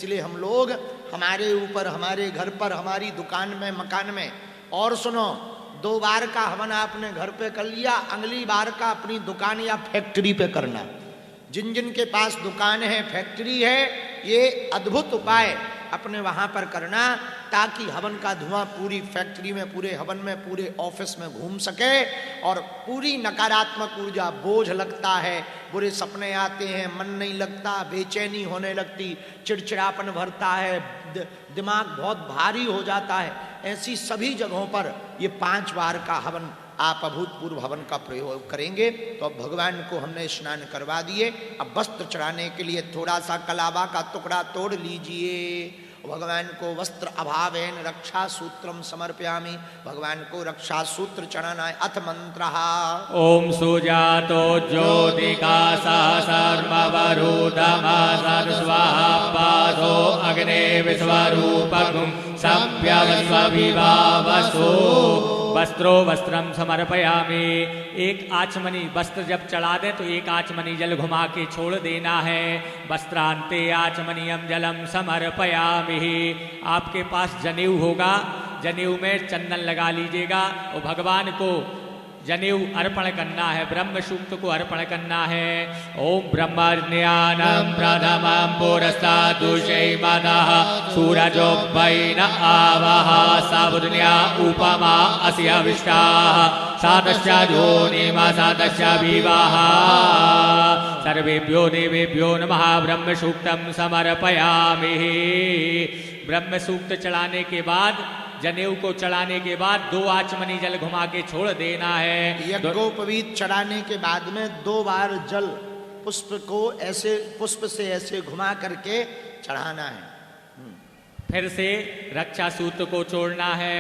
इसलिए हम लोग हमारे ऊपर, हमारे घर पर, हमारी दुकान में, मकान में, और सुनो, 2 बार का हवन आपने घर पे कर लिया, अगली बार का अपनी दुकान या फैक्ट्री पे करना। जिन जिन के पास दुकान है, फैक्ट्री है, ये अद्भुत उपाय अपने वहां पर करना, ताकि हवन का धुआं पूरी फैक्ट्री में, पूरे हवन में, पूरे ऑफिस में घूम सके और पूरी नकारात्मक ऊर्जा, बोझ लगता है, बुरे सपने आते हैं, मन नहीं लगता, बेचैनी होने लगती, चिड़चिड़ापन भरता है, दिमाग बहुत भारी हो जाता है, ऐसी सभी जगहों पर ये 5 बार का हवन आप अभूतपूर्व हवन का प्रयोग करेंगे। तो अब भगवान को हमने स्नान करवा दिए, अब वस्त्र चढ़ाने के लिए थोड़ा सा कलावा का टुकड़ा तोड़ लीजिए। भगवान को वस्त्र अभावेन रक्षा सूत्रम समर्पयामि, भगवान को रक्षा सूत्र चढ़ाना है। अथ मंत्र ओम सुजातो ज्योतिका सर्ववरुदमा स्वाहा पादो अग्ने विश्वरूपगुं सव्यवस्वविभावसो वस्त्रो वस्त्रम समर्पयामि। एक आचमनी वस्त्र जब चढ़ा दें तो एक आचमनी जल घुमा के छोड़ देना है। वस्त्रांते आचमनीयम जलम समर्पयामि। आपके पास जनेऊ होगा, जनेऊ में चंदन लगा लीजिएगा और भगवान को जनेऊ अर्पण करना है, ब्रह्म सूक्त को अर्पण करना है। ओम ब्रह्मज्ञानम प्रथमं पुरस्तादुषैमनः सूरजो वै न आवः सावुर्ण्या उपमा अस्य विष्टाः सादश्च योनिमा सादश्च विवाह। सर्वेभ्यो देवेभ्यो नमः। ब्रह्म सूक्तम समर्पयामि। ब्रह्म सूक्त चढ़ाने के बाद, जनेऊ को चढ़ाने के बाद 2 आचमनी जल घुमा के छोड़ देना है। यज्ञोपवीत चढ़ाने के बाद में 2 बार जल पुष्प को ऐसे, पुष्प से ऐसे घुमा करके चढ़ाना है। फिर से रक्षा सूत्र को छोड़ना है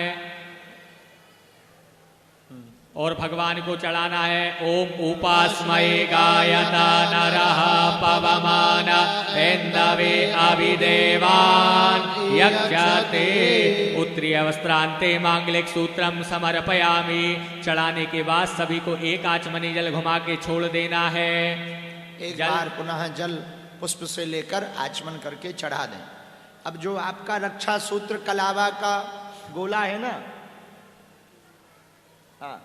और भगवान को चढ़ाना है। ओम उपास्मये गायता नरः पवमान ऐन्दवे अभिदेवान् यज्ञते। उत्तरीय वस्त्रांते मांगलिक सूत्रम समर्पयामि। चढ़ाने के बाद सभी को एक आचमनी जल घुमा के छोड़ देना है। एक बार पुनः जल पुष्प से लेकर आचमन करके चढ़ा दें। अब जो आपका रक्षा सूत्र कलावा का गोला है ना, हाँ,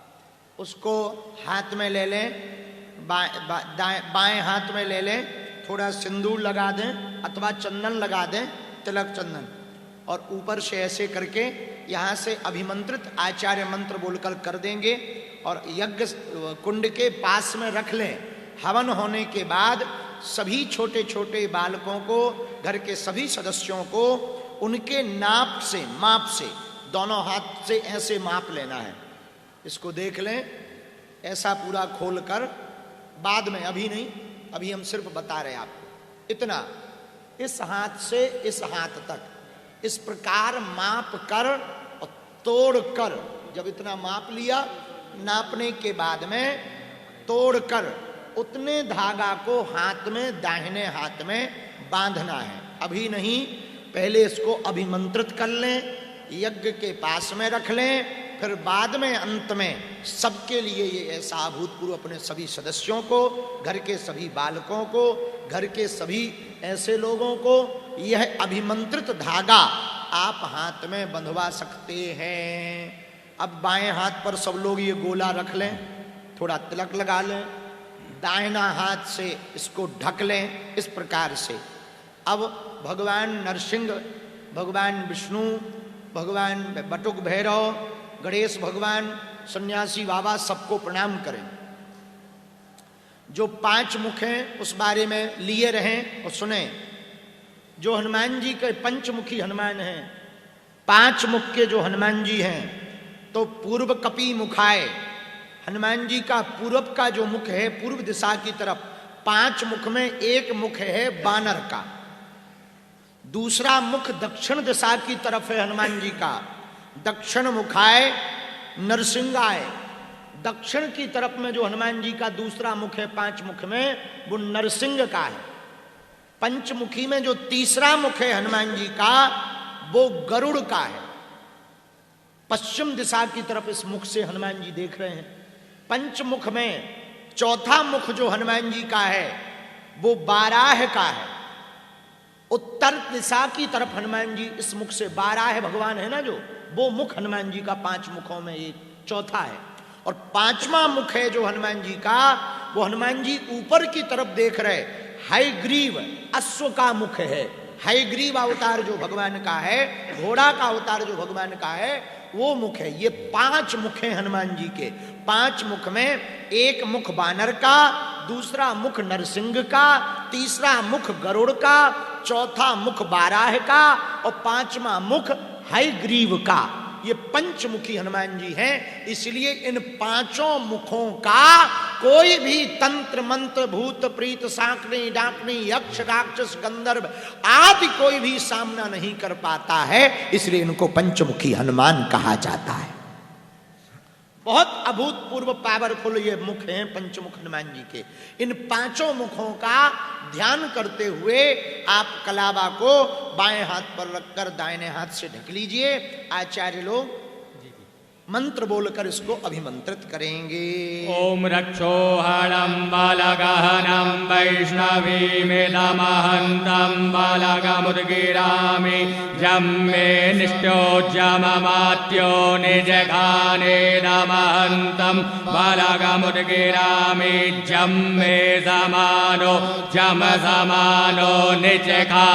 उसको हाथ में ले लें, बाएं हाथ में ले लें, थोड़ा सिंदूर लगा दें अथवा चंदन लगा दें, तिलक चंदन, और ऊपर से ऐसे करके यहाँ से अभिमंत्रित आचार्य मंत्र बोलकर कर देंगे और यज्ञ कुंड के पास में रख लें। हवन होने के बाद सभी छोटे छोटे बालकों को, घर के सभी सदस्यों को उनके नाप से, माप से, दोनों हाथ से ऐसे माप लेना है। इसको देख लें, ऐसा पूरा खोल कर, बाद में, अभी नहीं, अभी हम सिर्फ बता रहे हैं आपको। इतना, इस हाथ से इस हाथ तक इस प्रकार माप कर और तोड़ कर, जब इतना माप लिया, नापने के बाद में तोड़ कर उतने धागा को हाथ में, दाहिने हाथ में बांधना है। अभी नहीं, पहले इसको अभिमंत्रित कर लें, यज्ञ के पास में रख लें, फिर बाद में अंत में सबके लिए ये ऐसा अभूतपूर्व अपने सभी सदस्यों को, घर के सभी बालकों को, घर के सभी ऐसे लोगों को यह अभिमंत्रित धागा आप हाथ में बंधवा सकते हैं। अब बाएं हाथ पर सब लोग ये गोला रख लें, थोड़ा तिलक लगा लें, दाहिना हाथ से इसको ढक लें इस प्रकार से। अब भगवान नरसिंह, भगवान विष्णु, भगवान बटुक भैरव, गणेश भगवान, सन्यासी बाबा, सबको प्रणाम करें। जो 5 मुख हैं उस बारे में लिए रहें और सुने। जो हनुमान जी के पंचमुखी हनुमान हैं, 5 मुख के जो हनुमान जी हैं, तो पूर्व कपि मुखाय, हनुमान जी का पूर्व का जो मुख है, पूर्व दिशा की तरफ, 5 मुख में एक मुख है बानर का, दूसरा मुख दक्षिण दिशा की तरफ है हनुमान जी का, दक्षिण मुखाय नरसिंहाय। दक्षिण की तरफ में जो हनुमान जी का दूसरा मुख है 5 मुख में, वो नरसिंह का है। पंचमुखी में जो तीसरा मुख है हनुमान जी का, वो गरुड़ का है। पश्चिम दिशा की तरफ इस मुख से हनुमान जी देख रहे हैं। पंचमुख में चौथा मुख जो हनुमान जी का है, वो बाराह का है। उत्तर दिशा की तरफ हनुमान जी इस मुख से 12 है भगवान है ना जो, वो मुख हनुमान जी का 5 मुखों में एक चौथा है। और 5वां मुख है जो हनुमान जी का, वो हनुमान जी ऊपर की तरफ देख रहे, हयग्रीव अश्व का मुख है। हयग्रीव अवतार जो भगवान का है, घोड़ा का अवतार जो भगवान का है, वो मुख है। ये 5 मुख हैं हनुमान जी के। 5 मुख में एक मुख बानर का, दूसरा मुख नरसिंह का, तीसरा मुख गरुड़ का, चौथा मुख बाराह का और 5वां मुख हयग्रीव का। ये पंचमुखी हनुमान जी हैं। इसलिए इन 5 मुखों का कोई भी तंत्र मंत्र भूत प्रीत शाकनी डाकनी यक्ष राक्षस गंधर्व आदि कोई भी सामना नहीं कर पाता है। इसलिए इनको पंचमुखी हनुमान कहा जाता है। बहुत अभूतपूर्व पावरफुल ये मुख हैं पंचमुख हनुमान जी के। इन 5 मुखों का ध्यान करते हुए आप कलावा को बाएं हाथ पर रखकर दाहिने हाथ से ढक लीजिए। आचार्य लोग मंत्र बोलकर इसको अभिमंत्रित करेंगे। ओम रक्षोहणं बालगहनं वैष्णवीमिदमहन्तं बालगमुद्गिरामि जम्मे निष्ठोज्जममात्यो निजघानेदमहन्तं बालगमुद्गिरामि जम्मे समानो जमसमानो निजघानेदमहन्तं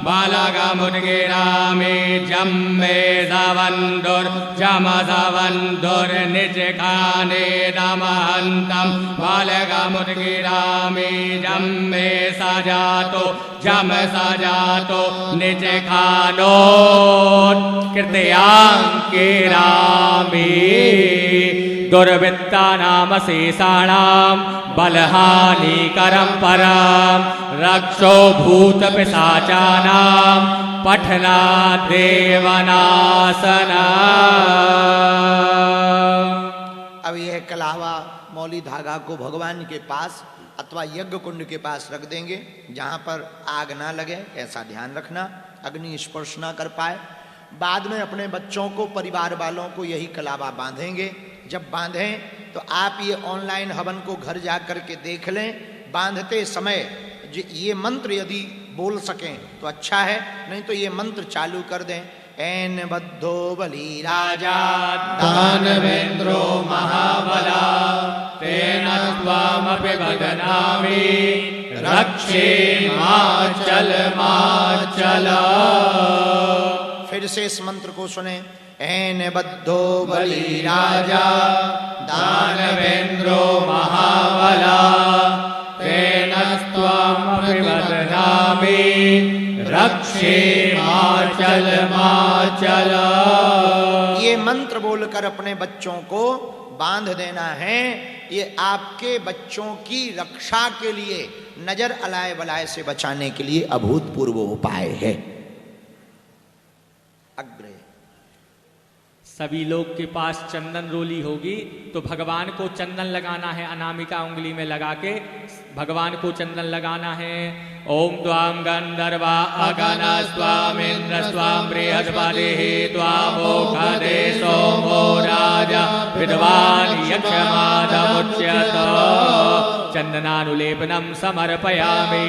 बालगमुद्गिरामि जम्मे वंदुर जमसवंदुर निजखाने दमहन्तं बालगमुद्गिरामि जम्मे सजातो जम सजातो निजखानो कृतयांकिरामि दुर्वृत्तानाम शेषाणां बलहानिकरं परं रक्षो भूत पिशाचानां पठना देवनासना। अब यह कलावा मौली धागा को भगवान के पास अथवा यज्ञ कुंड के पास रख देंगे, जहां पर आग ना लगे ऐसा ध्यान रखना, अग्नि स्पर्श ना कर पाए। बाद में अपने बच्चों को परिवार वालों को यही कलावा बांधेंगे। जब बांधें तो आप ये ऑनलाइन हवन को घर जा कर के देख लें। बांधते समय ये मंत्र यदि बोल सकें तो अच्छा है, नहीं तो ये मंत्र चालू कर दें। एन बद्धो बली राजा दानवेंद्रो महाबला तेन त्वामपि बदनामि रक्षे माचल माचल। फिर से इस मंत्र को सुने। एन बद्धो बली राजा दानवेंद्रो महाबला तेन त्वामपि बदनामि रक्षे माचल माचल। ये मंत्र बोलकर अपने बच्चों को बांध देना है। ये आपके बच्चों की रक्षा के लिए, नजर अलाए बलाए से बचाने के लिए अभूतपूर्व उपाय है। अग्रे सभी लोग के पास चंदन रोली होगी तो भगवान को चंदन लगाना है। अनामिका उंगली में लगा के भगवान को चंदन लगाना है। ओम द्वाम गंधर्वा अगन स्वामिन्द्र स्वाम बृहस्पतिः त्वामोखदे सोमो राजा विद्वान यक्षमादमुच्यत। चंदनानुलेपनम समर्पयामि।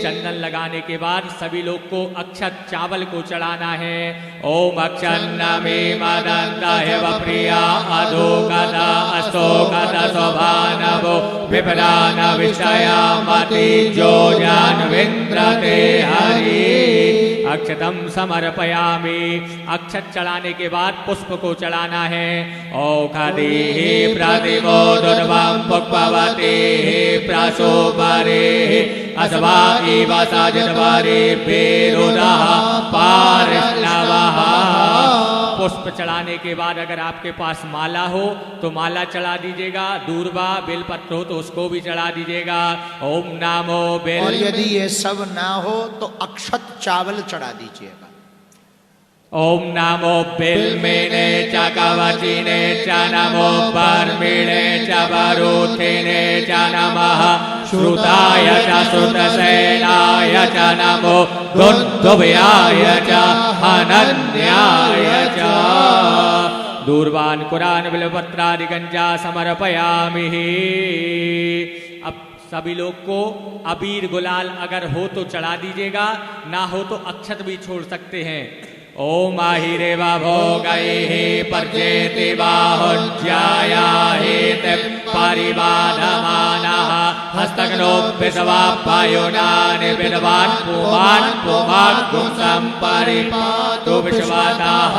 चंदन लगाने के बाद सभी लोग को अक्षत चावल को चढ़ाना है। ओम अक्षन्नमे मदन्ताय प्रिया अधोगता अस्तोगता शोभानवो विपदान विषयामति जो जानविन्द्रते हरि। अक्षतम समर्पयामि। अक्षत चढ़ाने के बाद पुष्प को चढ़ाना है। औषधि प्रतिमो दुर्वं पुष्पवती प्रसोपरे अस्वा इव सजद्वरे पेरुदः पार्ष्णवः। पुष्प चढ़ाने के बाद अगर आपके पास माला हो तो माला चढ़ा दीजिएगा। दूर्वा बेलपत्र हो तो उसको भी चढ़ा दीजिएगा। ओम नामो बेल। और यदि ये सब ना हो तो अक्षत चावल चढ़ा दीजिएगा। ओम नमो बिल्मिने च कवचिने च नमो परमिणे च वरुथिने च नमः श्रुताय च श्रुतसेनाय च नमो दुर्दुभयाय च अनन्याय च। दूर्वान् कुरान् बिल्वपत्रादि गंजा समर्पयामि। अब सभी लोग को अबीर गुलाल अगर हो तो चढ़ा दीजिएगा, ना हो तो अक्षत भी छोड़ सकते हैं। ओम आहिरे भोगये हे पर्जेति बाहुज्याया हेते परिबाधमानः हस्तग्नोऽभ्यसवापायुनानि विद्वान् पुमान् पुमाग्गुं सम्परिपातु विश्वतः।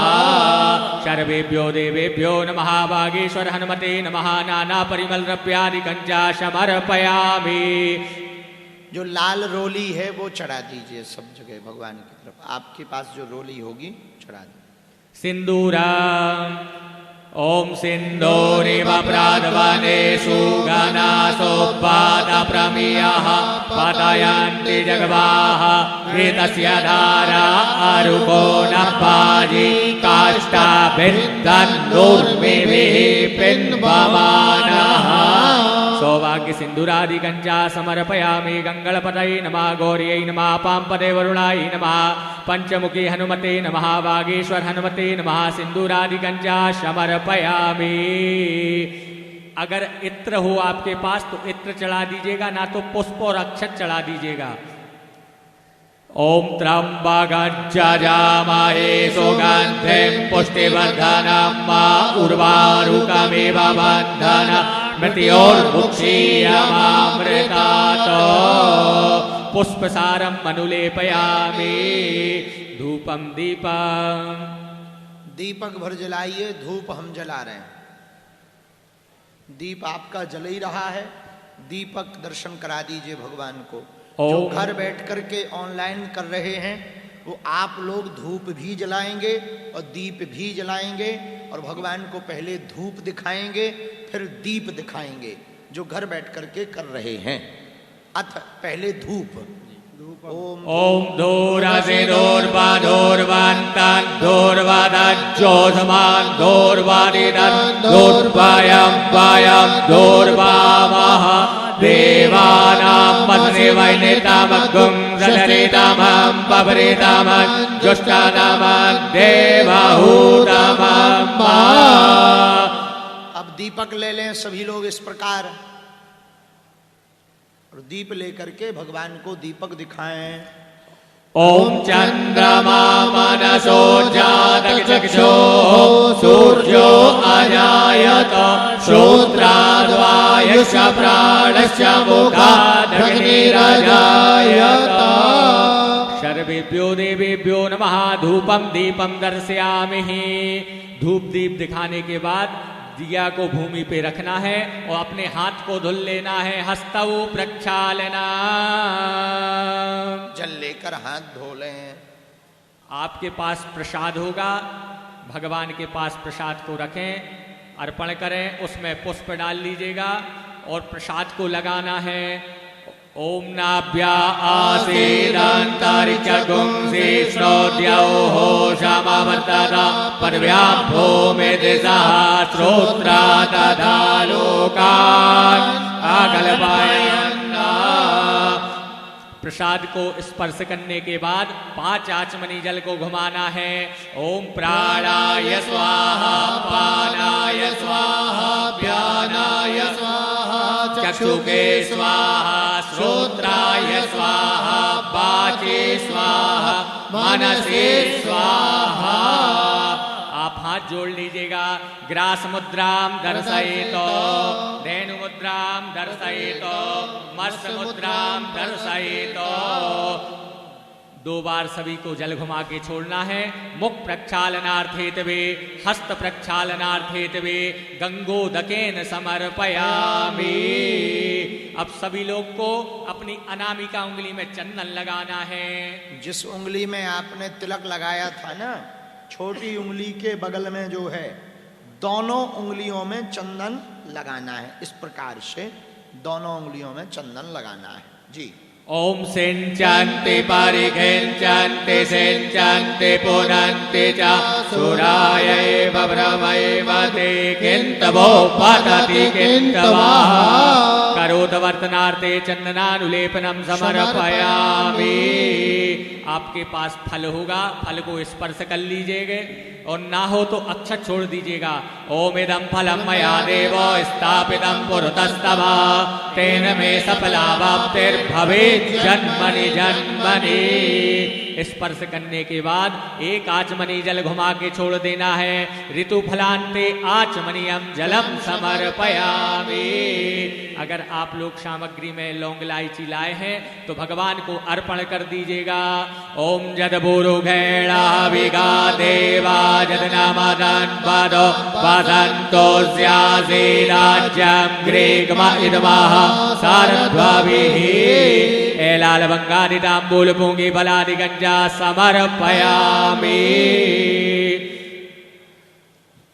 सर्वेभ्यो देवेभ्यो नमः। वागीश्वर हनुमते नमः। नाना परिमल द्रव्यादिकं च समर्पयामि। जो लाल रोली है वो चढ़ा दीजिए सब जगह भगवान की तरफ। आपके पास जो रोली होगी चढ़ा दीजिए। सिंदूरम ओम सिंदूरिव प्रादवनेषु गणासोपादप्रमेयः पतयन्ति जगवाः एतस्य धारा अरुको न पाजि काष्ठाभिर्दन्नोर्मिभिः पिन्वमानः। सौभाग्य सिंदूरादिकं च समर्पयामि। गंगणपतये नमः। गौर्यै नमः। पांपदे वरुणाय नमः। पंचमुखी हनुमते नमः। वागीश्वर हनुमते नमः। सिंदूरादिकं च समर्पयामि। अगर इत्र हो आपके पास तो इत्र चढ़ा दीजिएगा, ना तो पुष्प और अक्षत चढ़ा दीजिएगा। ओम त्र्यंबकं यजामहे सुगंधिं पुष्टिवर्धनं उर्वारुकमिव बन्धनं मृत्योर्मुक्षीयमामृतात्। पुष्पसारं मनुलेपयामि। धूपम दीपम दीपक भर जलाइए। धूप हम जला रहे हैं। दीप आपका जल ही रहा है। दीपक दर्शन करा दीजिए भगवान को। जो घर बैठ करके ऑनलाइन कर रहे हैं वो आप लोग धूप भी जलाएंगे और दीप भी जलाएंगे और भगवान को पहले धूप दिखाएंगे फिर दीप दिखाएंगे, जो घर बैठ करके कर रहे हैं। अथ पहले धूप। ओम धूर्वाधूर्वान्तोर्वादज्योत्समान् धूर्वादिदोर्वायं वायं धूर्वामः देवानां मन्निवैनितामग्गुं सदरितामं पवरितामं जुष्टानामं देवहूतमं। अब दीपक ले लें सभी लोग इस प्रकार और दीप लेकर के भगवान को दीपक दिखाएं। ओम चंद्रमा मनसो जातचक्षो सूर्यो अजायत श्रोत्राद्वायश्च प्राणश्च मुखादग्निरजायत। सर्वेभ्यो देवेभ्यो नमः। धूपम दीपम दर्शयामि। धूप दीप दिखाने के बाद दिया को भूमि पे रखना है और अपने हाथ को धुल लेना है। हस्तौ प्रक्षालना। जल लेकर हाथ धो लें। आपके पास प्रसाद होगा, भगवान के पास प्रसाद को रखें, अर्पण करें, उसमें पुष्प डाल लीजिएगा और प्रसाद को लगाना है। ओम नाभ्या आसीदन्तरिक्षगुं श्रोत्योः समवर्तत पदव्यां भूमिदिशः श्रोत्रा तथा लोकान् आकल्पयन्। प्रसाद को स्पर्श करने के बाद 5 आचमनी जल को घुमाना है। ओम प्राणाय स्वाहा पानाय स्वाहा व्यानाय स्वाहा चक्षुके स्वाहा श्रोत्राय स्वाहा वाचे स्वाहा मनसे स्वाहा। आप हाथ जोड़ लीजिएगा। ग्रास मुद्राम दर्शयेतो, धेनु मुद्राम दर्शयेतो, मत्स्य मुद्राम दर्शयेतो। 2 बार सभी को जल घुमा के छोड़ना है। मुख प्रक्षालनार्थेतवे हस्त प्रक्षालनार्थेतवे गंगोदकेन समर्पयामि। अब सभी लोग को अपनी अनामिका उंगली में चंदन लगाना है। जिस उंगली में आपने तिलक लगाया था ना, छोटी उंगली के बगल में जो है, दोनों उंगलियों में चंदन लगाना है। इस प्रकार से दोनों उंगलियों में चंदन लगाना है जी। ओम सिंचन्ति परिखिंचन्ति सिंचन्ति पुनन्ति च सुरायैव ब्रह्मैव ते किन्तवो पतति किन्तवः। करोतवर्तनार्थे चंदनानुलेपनम समर्पयामि। आपके पास फल होगा, फल को स्पर्श कर लीजिएगा। और ना हो तो अक्षत छोड़ दीजिएगा। ओम इदं फलं मया देवो स्थापितं पुरतस्तव तेन मे सफलावाप्तिर्भवेत् जन्मनि जन्मनि। स्पर्श करने के बाद एक आचमनी जल घुमा के छोड़ देना है। ऋतु फलांते आचमनीयम जलम समर्पयामि। अगर आप लोग सामग्री में लौंग इलायची लाए हैं तो भगवान को अर्पण कर दीजिएगा। ओम जद बुरुघेणा विगा देवा जद नामदन पदो वदन्तो स्यासि राज्यं ग्रीग्म इदमः सारद्वाभिः। एलाल बंगादि तांबूल पूंगी बलादि गंजा समर्पयामि।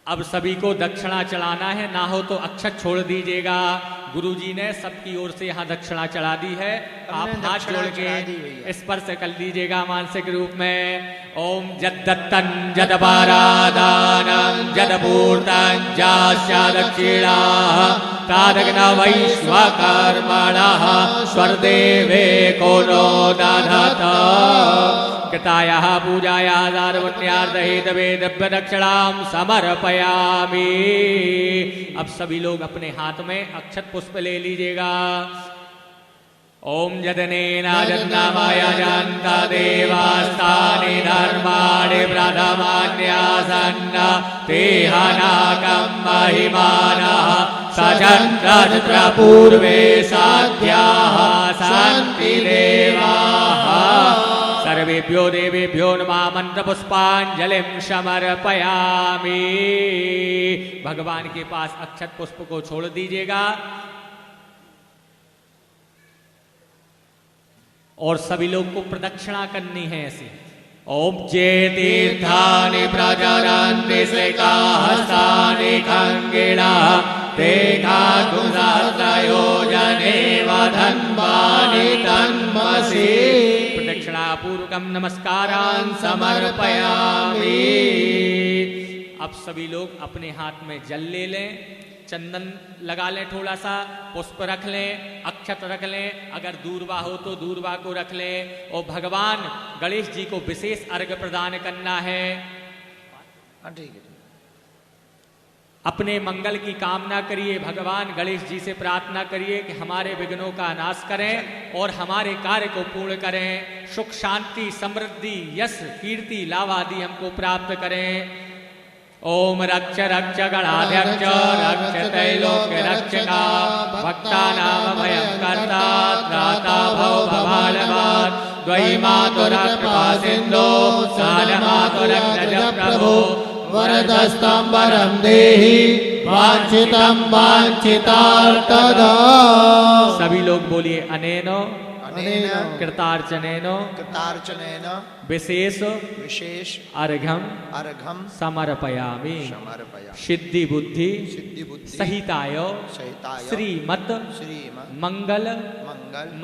अब सभी को दक्षिणा चढ़ाना है, ना हो तो अक्षत छोड़ दीजिएगा। गुरुजी ने सबकी ओर से यहाँ दक्षिणा चढ़ा दी है, आप हाथ जोड़ के स्पर्श कर लीजिएगा मानसिक रूप में। ओम जद दत्तन जद पारादानं जद पूर्तं जास्या दक्षिणा तादग्न वैश्वकर्मणः स्वर्देवे को नो दधत। कृतायाः पूजायाः सार्वज्ञार्थ हेतवे द्रव्य दक्षिणां समर्पयामि। अब सभी लोग अपने हाथ में अक्षत पुष्प ले लीजिएगा। ओम जदनेन जन्नामाय जानता देवास्तानि धर्माणि प्रथमान्यासन्न तेहनाकं महिमानः सचन्द्र पूर्वे साध्याः सन्ति देवाः। सर्वेभ्यो देवेभ्यो नमः मंत्र पुष्पांजलिं समर्पयामि। भगवान के पास अक्षत पुष्प को छोड़ दीजिएगा और सभी लोग को प्रदक्षिणा करनी है ऐसे। ओम जे तीर्थानि प्रचरन्ति श्रीकाहस्तानि खङ्गिणः तेघा कुसहस्रयोजने वधन्वानि तन्मसि। प्रदक्षिणा पूर्वकं नमस्कारान् समर्पयामि। अब सभी लोग अपने हाथ में जल ले लें, चंदन लगा लें, थोड़ा सा पुष्प रख लें, अक्षत रख लें, अगर दूरबा हो तो दूरबा को रख लें और भगवान गणेश जी को विशेष अर्घ्य प्रदान करना है। ठीक है। अपने मंगल की कामना करिए, भगवान गणेश जी से प्रार्थना करिए कि हमारे विघ्नों का नाश करें और हमारे कार्य को पूर्ण करें, सुख शांति समृद्धि यश कीर्ति लाभ आदि हमको प्राप्त करें। ओम रक्ष रक्ष गणाध्यक्ष रक्ष त्रैलोक्य रक्षका भक्तानां भयं कर्ता त्राता भव भवालवात् द्वयि मातुरः कृपा सिन्धो सानमातुरग्रज प्रभो वरदस्तं वरं देहि वाञ्छितं वाञ्छितार्थदा। सभी लोग बोलिए अनेनो कृतार्चनेनो कृतार्चनेन विशेष विशेष अर्घ्यं अर्घ्यं समर्पयामि। समर्पयामि। सिद्धि बुद्धि सहिताय श्रीमत् मंगल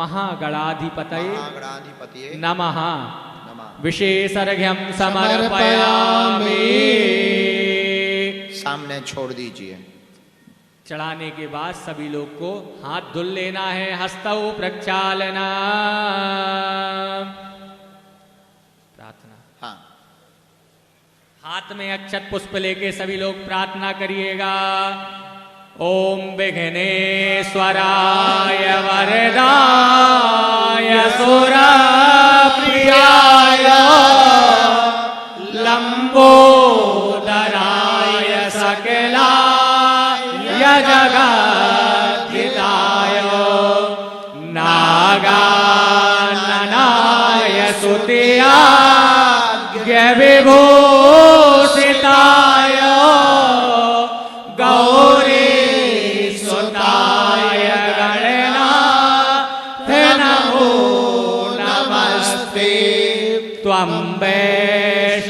महागणाधिपतये नमः। विशेष अर्घ्यं समर्पयामि। सामने छोड़ दीजिए। चढ़ाने के बाद सभी लोग को हाथ धुल लेना है। हस्तौ प्रक्षालना प्रार्थना। हाँ, हाथ में अक्षत पुष्प लेके सभी लोग प्रार्थना करिएगा। ओम विघ्नेश्वराय वरदाय सुरप्रियाय लंबोदराय सकला जगद्धिताय नागाननाय स्तुत्याय विभूषिताय गौरी सुताय गणनाथ नमो नमस्ते। त्वं वैष्णवेशा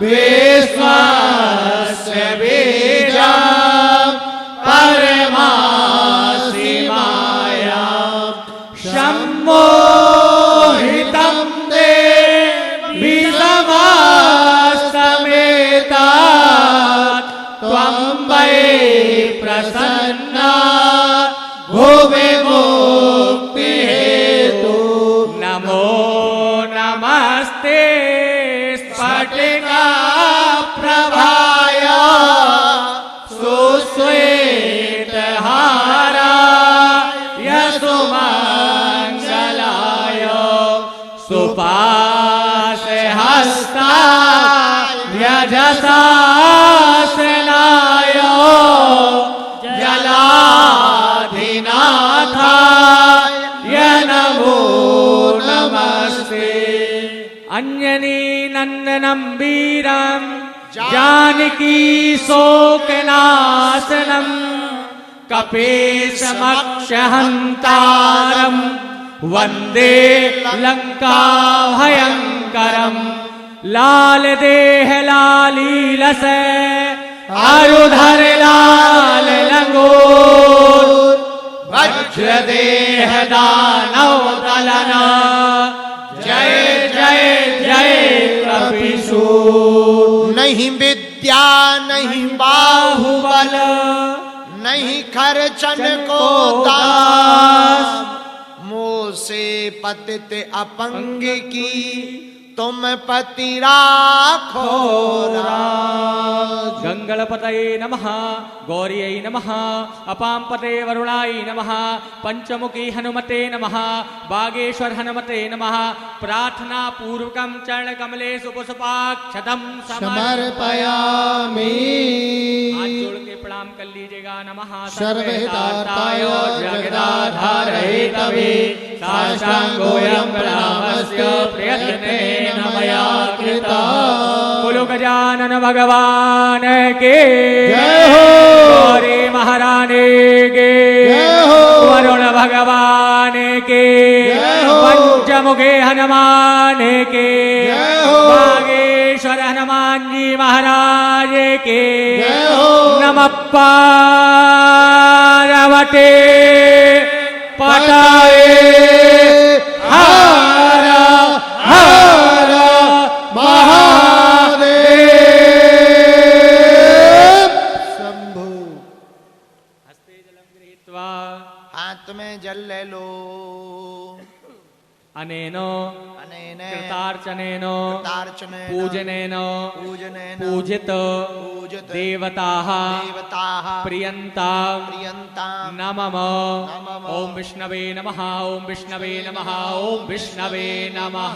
विश्वस्य बीजं परमासि माया सम्मोहितं देवि समास्तमेतात् त्वं वै प्रसन्ना भुवि मुक्तिः अंजनी नंदनम वीरम जानकी शोकनाशनम कपीशमक्षहंतारम वंदे लंका भयंकरम लाल देह लालीलस आरुधर लाल लंगोर वज्र देह दानव दलना जय जय जय कपिशूर। नहीं विद्या नहीं बाहुबल नहीं खर्चन को दास मोह से पतित अपंग की तुम पति राखो राज। गंगलपतये नमः गौर्यै नमः अपांपते वरुणाय नमः पंचमुखी हनुमते नमः बागेश्वर हनुमते नमः प्रार्थना पूर्वकं चरण कमलेषु पुष्पाक्षतं समर्पयामि। हाथ जोड़ के प्रणाम कर लीजिएगा। नमः सर्वहितार्थाय जगदाधारयितवे साष्टांगोऽयं प्रणामस्य प्रयत्नेन मया कृतः। बोलो गजानन भगवान के जय हो। गौरी महारानी के जय हो। वरुण भगवान के जय हो। पंचमुखे हनुमान के जय हो। बागेश्वर हनुमान जी महाराज के जय हो। नमः पार्वती पतये हर हर महादेव शंभु। हस्ते जलं गृहीत्वा हाथ में जल ले लो। अनेनो अनेन कृतार्चनेन कृतार्चनेन पूजनेन पूजनेन पूजित पूजित देवताः देवताः प्रियन्तां प्रियन्तां नमः। नमः। ओम विष्णवे नमः ओम विष्णवे नमः ओम विष्णवे नमः।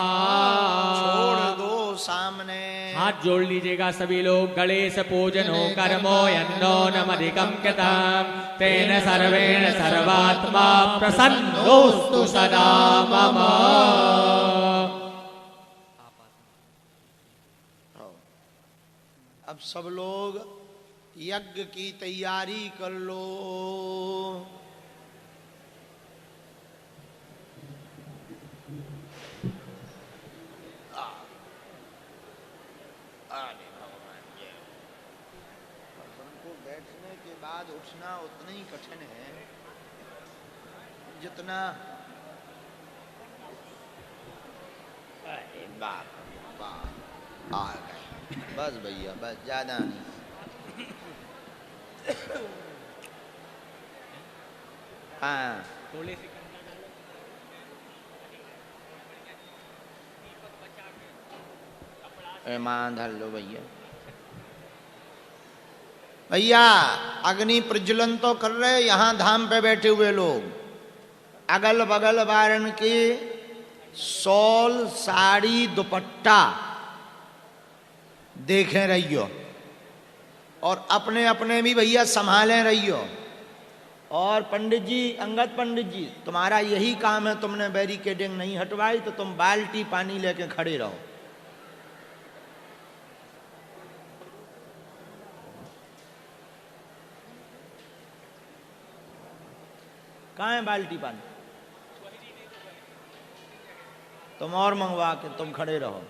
छोड़ दो सामने। हाथ जोड़ लीजिएगा सभी लोग। गणेश पूजनो कर्मो यन्नो नमधिकं कृतं तेन सर्वेण सर्वात्मा प्रसन्नोस्तु सदा मम। अब सब लोग यज्ञ की तैयारी कर लो। बैठने के बाद उठना उतना ही कठिन है जितना बाप आ गए। बस भैया बस ज्यादा नहीं। हाँ ईमान धर लो भैया। भैया अग्नि प्रज्वलन तो कर रहे यहाँ धाम पे बैठे हुए लोग। अगल बगल वारन के शॉल साड़ी दुपट्टा देखे रहियो और अपने अपने भी भैया संभाले रहियो। और पंडित जी अंगद पंडित जी तुम्हारा यही काम है, तुमने बैरिकेडिंग नहीं हटवाई तो तुम बाल्टी पानी लेके खड़े रहो। कहाँ है बाल्टी पानी? तुम और मंगवा के तुम खड़े रहो।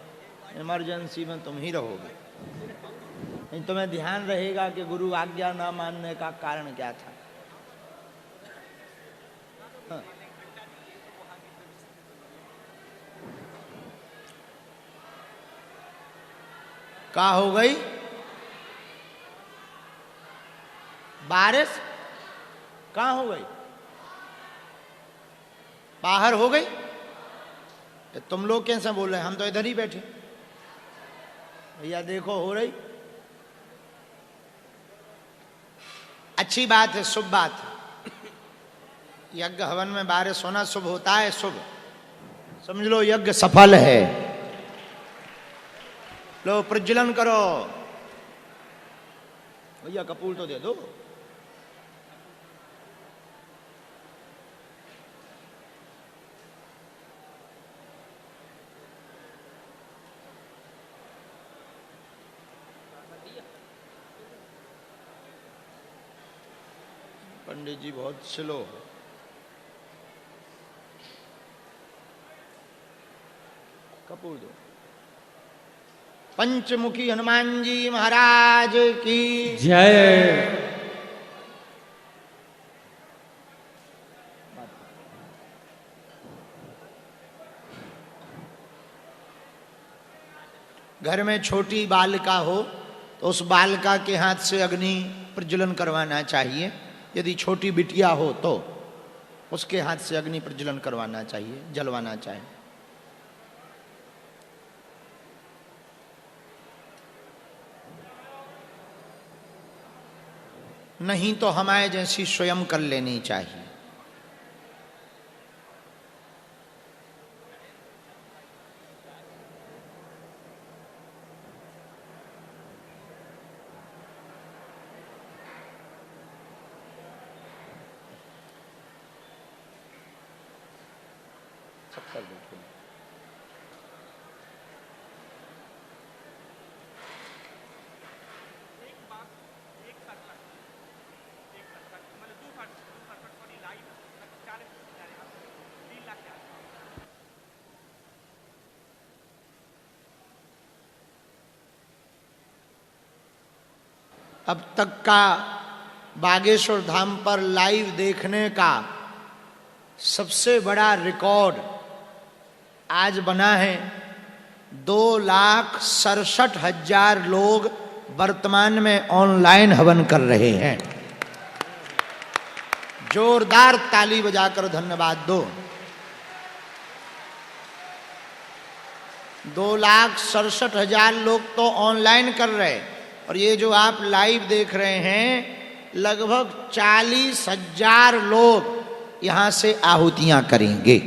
इमरजेंसी में तुम ही रहोगे। नहीं तुम्हें ध्यान रहेगा कि गुरु आज्ञा ना मानने का कारण क्या था। हाँ। क्या हो गई? बारिश कहाँ हो गई? बाहर हो गई? तुम लोग कैसे बोल रहे हैं? हम तो इधर ही बैठे। भैया देखो हो रही। अच्छी बात है, शुभ बात है। यज्ञ हवन में बारिश होना शुभ होता है, शुभ समझ लो। यज्ञ सफल है। लो प्रज्वलन करो। भैया कपूर तो दे दो। पंडित जी बहुत स्लो। कपूर दो। पंचमुखी हनुमान जी महाराज की जय। घर में छोटी बालिका हो तो उस बालिका के हाथ से अग्नि प्रज्वलन करवाना चाहिए। यदि छोटी बिटिया हो तो उसके हाथ से अग्नि प्रज्वलन करवाना चाहिए, जलवाना चाहिए। नहीं तो हमारे जैसी स्वयं कर लेनी चाहिए। सब कर दो। अब तक का बागेश्वर धाम पर लाइव देखने का सबसे बड़ा रिकॉर्ड आज बना है। 2,67,000 लोग वर्तमान में ऑनलाइन हवन कर रहे हैं। जोरदार ताली बजाकर धन्यवाद दो। 2,67,000 लोग तो ऑनलाइन कर रहे हैं और ये जो आप लाइव देख रहे हैं लगभग 40,000 लोग यहां से आहुतियां करेंगे।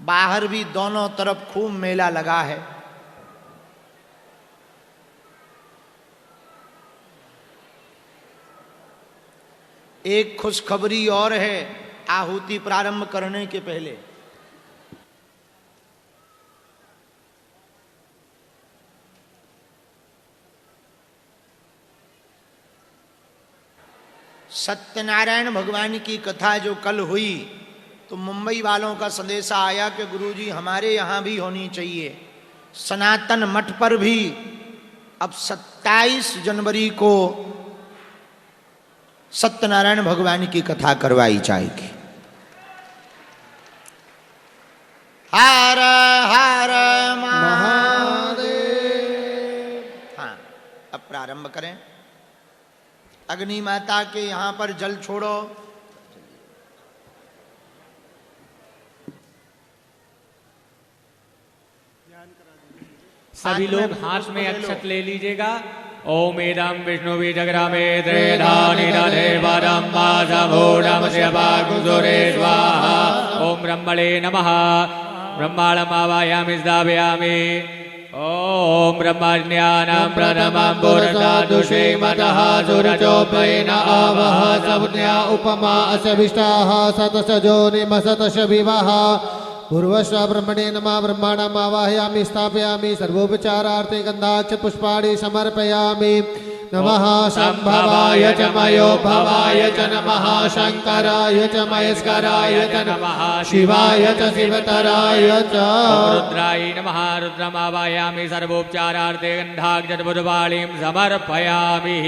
बाहर भी दोनों तरफ खूब मेला लगा है। एक खुशखबरी और है आहुति प्रारंभ करने के पहले। सत्यनारायण भगवान की कथा जो कल हुई तो मुंबई वालों का संदेशा आया कि गुरुजी हमारे यहाँ भी होनी चाहिए। सनातन मठ पर भी अब 27 जनवरी को सत्यनारायण भगवान की कथा करवाई जाएगी। हर हर महादेव। हाँ, अब प्रारंभ करें। अग्नि माता के यहाँ पर जल छोड़ो। सभी लोग हाथ में अक्षत ले लीजिएगा। ओम एदम विष्णु विजग्रामे त्रेधानि दधे वरम माधवोडम शिवागुसुरे स्वाहा। ओम ब्रह्मणे नमः। ब्रह्माणमावायामि स्थापयामि। ओम ब्रह्मज्ञानं प्रथमं पुरसादुषे मतः सुरजोपयेन आवह सवज्ञा उपमा असविष्टाः सतसजोनिमसतश विवाह। पूर्वस्व ब्रह्मणे नमः। ब्रह्माणम् आवाहयामि स्थापयामि। सर्वोपचारार्थे गन्धाक्षत पुष्पाणि समर्पयामि। नमः संभवाय च मयो भवाय च नमः। शंकराय च महेश्वराय च नमः। शिवाय च शिवतराय च। रुद्राय नमः। रुद्रमावाहयामि। सर्वोपचारार्थे गन्धाक्षत पुष्पाणिं समर्पयामि।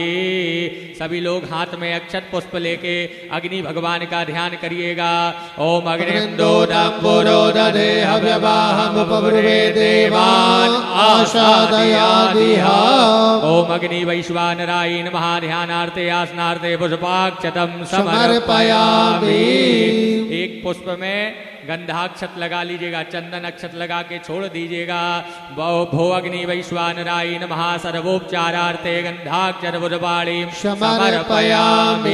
सभी लोग हाथ में अक्षत पुष्प लेके अग्नि भगवान का ध्यान करिएगा। ओम अग्निन्दोदं पुरोदधे हव्यवाहमुपब्रुवे देवान् आशादयादिह। ओम अग्नि वैश्वानराय नमः। ध्यानार्थे आसनार्थे पुष्पाक्षतं समर्पयामि। एक पुष्प में गंधाक्षत लगा लीजिएगा, चंदन अक्षत लगा के छोड़ दीजिएगा। भो अग्नि वैश्वानराय नमः। सर्वोपचारार्थे गंधाक्षत पुष्पाणिं समर्पयामि।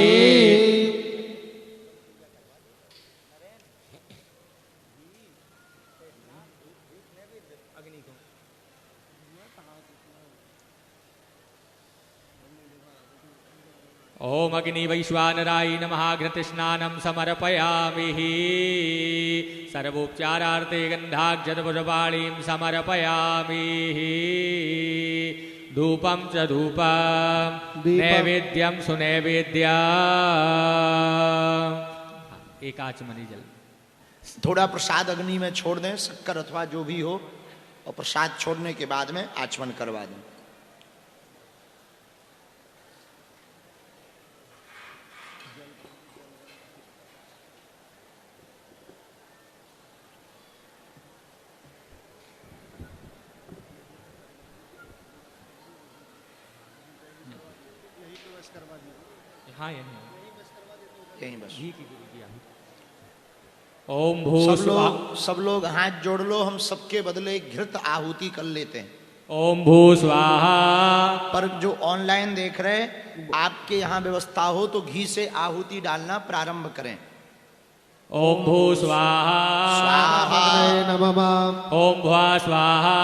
ओम अग्नि वैश्वानराय नमः। घृतस्नानं समर्पयामि। सर्वोपचारार्थे गन्धाक्षत पुष्पाणिं समर्पयामि। धूपम च धूपम दीपम। नैवेद्यम सुनैवेद्या। एक आचमनी जल। थोड़ा प्रसाद अग्नि में छोड़ दें, शक्कर अथवा जो भी हो, और प्रसाद छोड़ने के बाद में आचमन करवा दें। हाँ यहीं बस। ओम भू सब लोग हाथ जोड़ लो, हम सबके बदले घृत आहुति कर लेते हैं। ओम भू स्वाहा। पर जो ऑनलाइन देख रहे, आपके यहाँ व्यवस्था हो तो घी से आहुति डालना प्रारंभ करें। ओम भू स्वाहा। अग्नये नमः। ओम भुवा स्वाहा।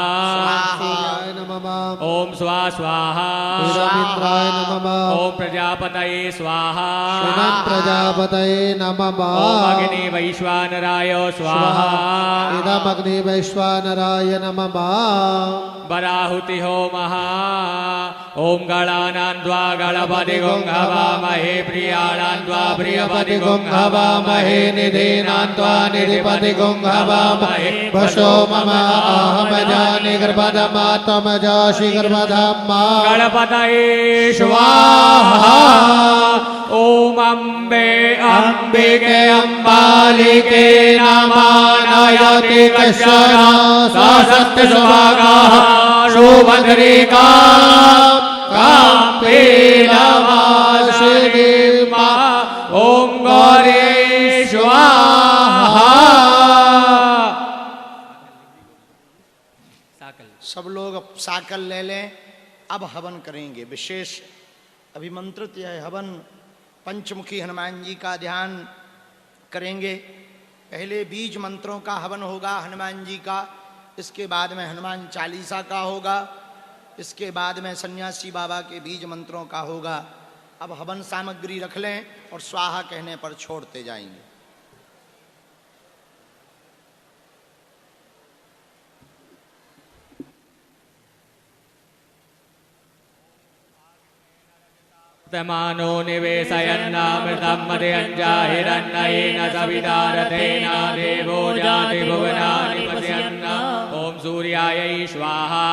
सूर्याय नमः। ओम स्वा स्वाहा। सूर्यमित्राय नमः। ओम प्रजापतये स्वाहा। शिवं प्रजापतये नमः। ओम अग्नि वैश्वानराय स्वाहा। इदमग्नि वैश्वानराय नमः। बराहुति होमः। ओम गणानान्द्वा गणपति गुंहवामहे प्रियाणान्द्वा प्रियपति गुंहवामहे निधीनान्द्वा निधिपति गुंहवामहे वशो मम अहमजानि गर्भधमात्मजासि गर्भधम्मा गणपतये स्वाहा। ओम अम्बे अम्बिके अम्बालिके नमः। नयति कश्चन सशस्त्र सुभागाः शुभद्रिका काम्पे नमः। ओम गौरे स्वाहा। सब लोग साकल ले लें। अब हवन करेंगे। विशेष अभिमंत्रित यह हवन पंचमुखी हनुमान जी का ध्यान करेंगे। पहले बीज मंत्रों का हवन होगा हनुमान जी का, इसके बाद में हनुमान चालीसा का होगा, इसके बाद में सन्यासी बाबा के बीज मंत्रों का होगा। अब हवन सामग्री रख लें और स्वाहा कहने पर छोड़ते जाएंगे। तमानो निवेशयन्नामृतं मदयञ्जाहिरन्नयेन सवितारथेन देवो जाति भुवनानि पश्यन्न। ओम सूर्यायै स्वाहा।